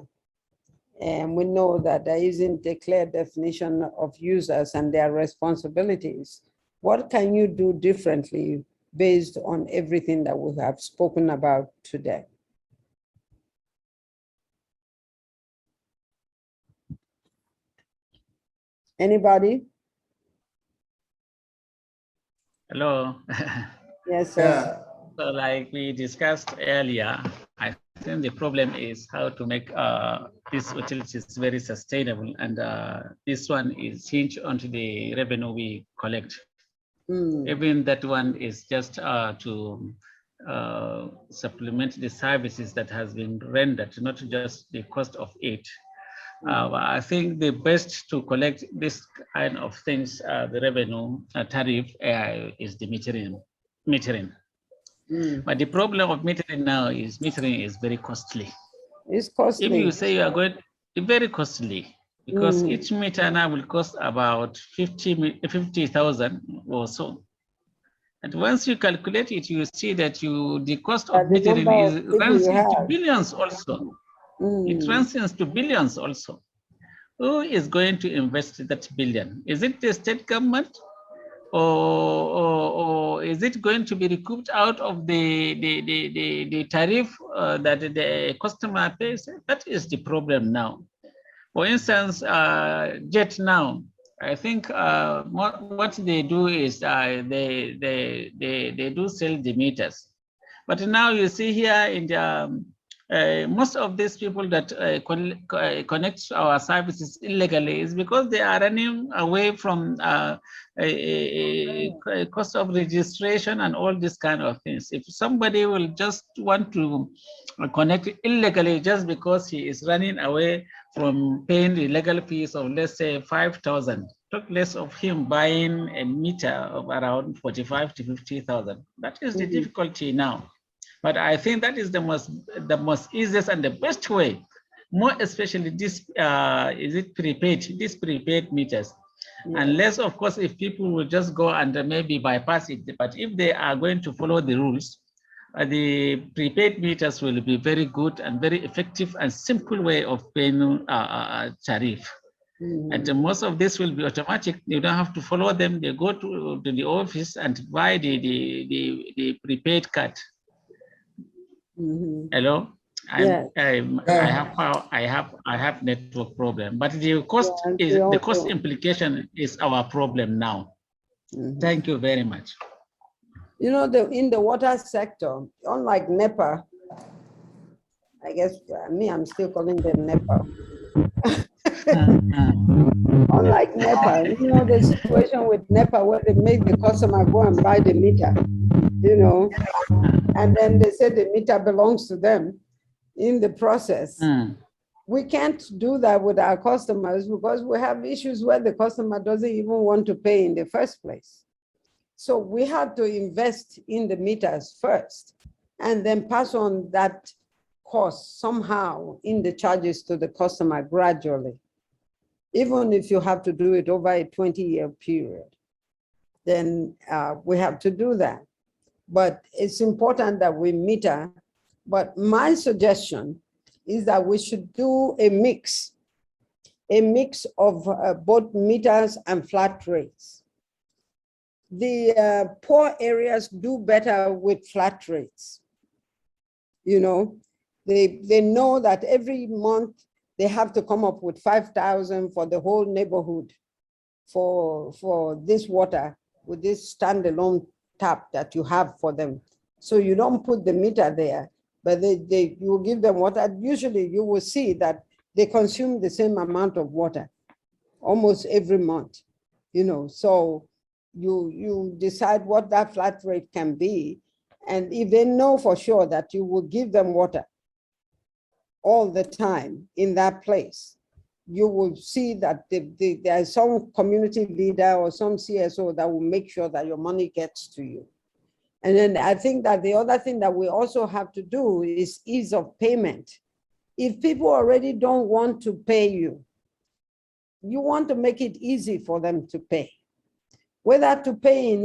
And we know that there isn't a clear definition of users and their responsibilities. What can you do differently based on everything that we have spoken about today? Anybody? Hello. Yes, sir. Yeah. So like we discussed earlier, I think the problem is how to make these utilities very sustainable. And this one is hinged onto the revenue we collect. Even that one is just to supplement the services that has been rendered, not just the cost of it. I think the best to collect this kind of things, the revenue tariff is the metering. But the problem of metering now is metering is very costly. It's costly. If you say you are going, very costly, because each meter now will cost about 50,000 or so. And once you calculate it, you see that the cost of metering runs into billions also. It runs into billions also. Who is going to invest that billion? Is it the state government? Or is it going to be recouped out of the tariff that the customer pays? That is the problem now. For instance, Jet now, I think what they do is they do sell the meters. But now you see here in the most of these people that connect our services illegally is because they are running away from a cost of registration and all these kind of things. If somebody will just want to connect illegally just because he is running away from paying the legal fees of, let's say, 5,000, took less of him buying a meter of around 45 to 50,000. That is the difficulty now. But I think that is the most easiest and the best way, more especially this, is it prepaid, these prepaid meters. Unless, of course, if people will just go and maybe bypass it, but if they are going to follow the rules, the prepaid meters will be very good and very effective and simple way of paying tariff. And most of this will be automatic. You don't have to follow them. They go to the office and buy the prepaid card. Hello, I have network problem, but the cost the cost implication is our problem now. Thank you very much. You know, in the water sector, unlike NEPA, I guess I'm still calling them NEPA. Unlike NEPA, you know, the situation with NEPA where they make the customer go and buy the meter, you know, and then they say the meter belongs to them in the process. We can't do that with our customers because we have issues where the customer doesn't even want to pay in the first place. So we have to invest in the meters first and then pass on that cost somehow in the charges to the customer gradually. Even if you have to do it over a 20-year period, then we have to do that. But it's important that we meter. But my suggestion is that we should do a mix of both meters and flat rates. The poor areas do better with flat rates. You know, they know that every month they have to come up with 5,000 for the whole neighborhood for this water with this standalone tap that you have for them. So you don't put the meter there, but you will give them water. Usually you will see that they consume the same amount of water almost every month, you know. So you decide what that flat rate can be. And if they know for sure that you will give them water all the time in that place, you will see that there is some community leader or some CSO that will make sure that your money gets to you. And then I think that the other thing that we also have to do is ease of payment. If people already don't want to pay you, you want to make it easy for them to pay, whether to pay in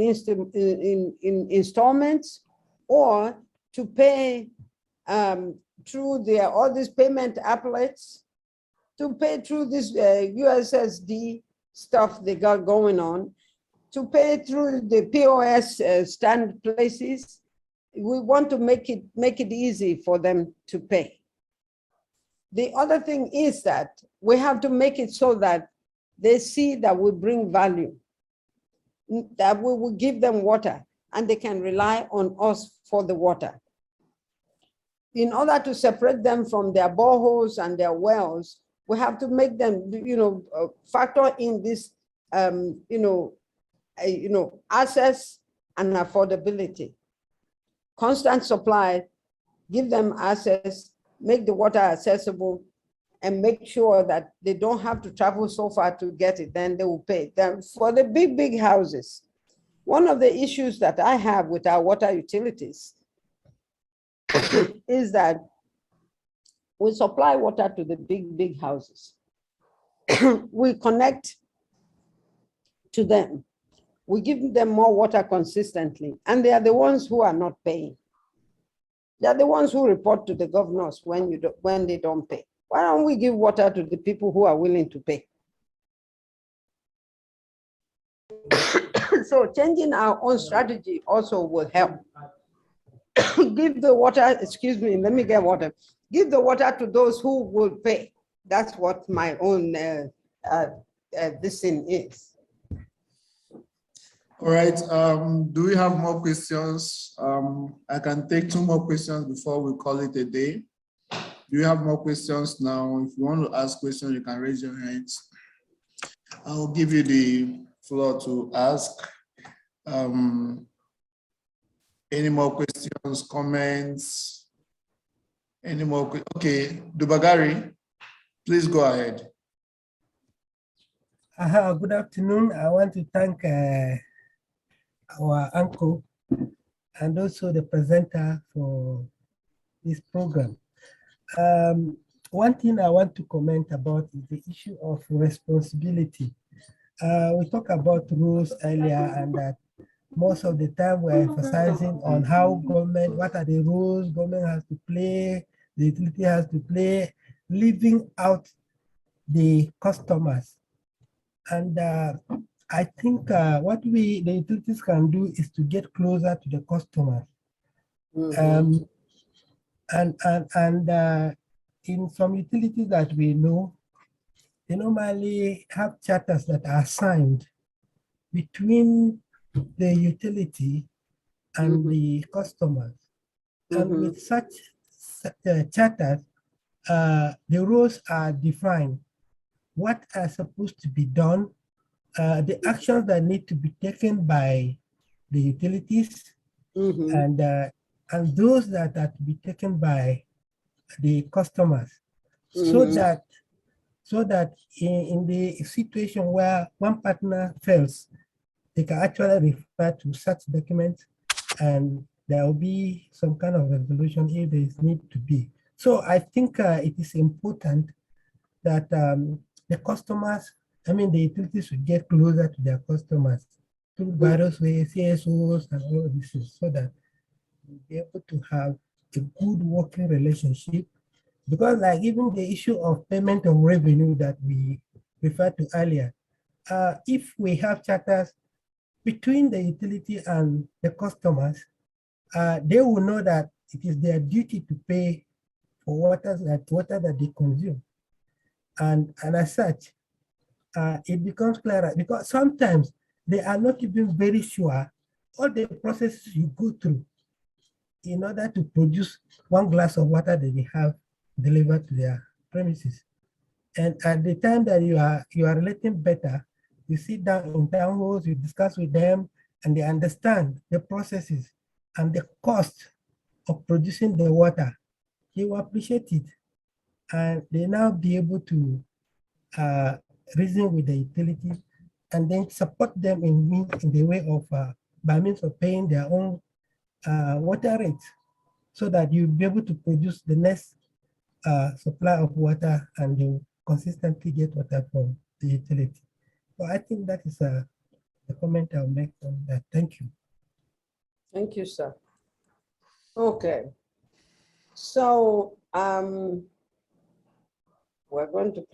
installments or to pay through all these payment applets, to pay through this USSD stuff they got going on, to pay through the POS stand places. We want to make it easy for them to pay. The other thing is that we have to make it so that they see that we bring value, that we will give them water and they can rely on us for the water. In order to separate them from their boreholes and their wells, we have to make them, factor in this, access and affordability. Constant supply, give them access, make the water accessible, and make sure that they don't have to travel so far to get it, then they will pay. Then for the big houses, one of the issues that I have with our water utilities is that we supply water to the big houses. We connect to them. We give them more water consistently, and they are the ones who are not paying. They are the ones who report to the governors when they don't pay. Why don't we give water to the people who are willing to pay? So changing our own strategy also will help. Give the water, excuse me, let me get water. Give the water to those who will pay. That's what my own this thing is. All right, do we have more questions? I can take 2 more questions before we call it a day. Do you have more questions now? If you want to ask questions, you can raise your hands. I'll give you the floor to ask. Any more questions, comments? Any more? Okay, Dubagari, please go ahead. Good afternoon. I want to thank our uncle and also the presenter for this program. One thing I want to comment about is the issue of responsibility. We talked about rules earlier, and that most of the time we're emphasizing on how government, what are the rules government has to play, the utility has to play, leaving out the customers. And I think what the utilities can do is to get closer to the customers. Mm-hmm. In some utilities that we know, they normally have charters that are signed between the utility and the customers. And with such charters, the rules are defined. What are supposed to be done, the actions that need to be taken by the utilities, and those that are to be taken by the customers, so that in the situation where one partner fails, they can actually refer to such documents, and there will be some kind of resolution if there is need to be. So I think it is important that the customers, the utilities should get closer to their customers through various ways, CSOs and all of this, so that we'll be able to have a good working relationship Because like even the issue of payment of revenue that we referred to earlier, if we have charters between the utility and the customers, they will know that it is their duty to pay for water that they consume. And as such, it becomes clearer because sometimes they are not even very sure all the processes you go through in order to produce one glass of water that they have delivered to their premises. And at the time that you are relating better, you sit down in town halls, you discuss with them, and they understand the processes and the cost of producing the water. They will appreciate it, and they now be able to reason with the utility and then support them in the way of by means of paying their own water rates, so that you'll be able to produce the next supply of water and you consistently get water from the utility. So I think that is the comment I'll make on that. Thank you. Thank you, sir. Okay. So we're going to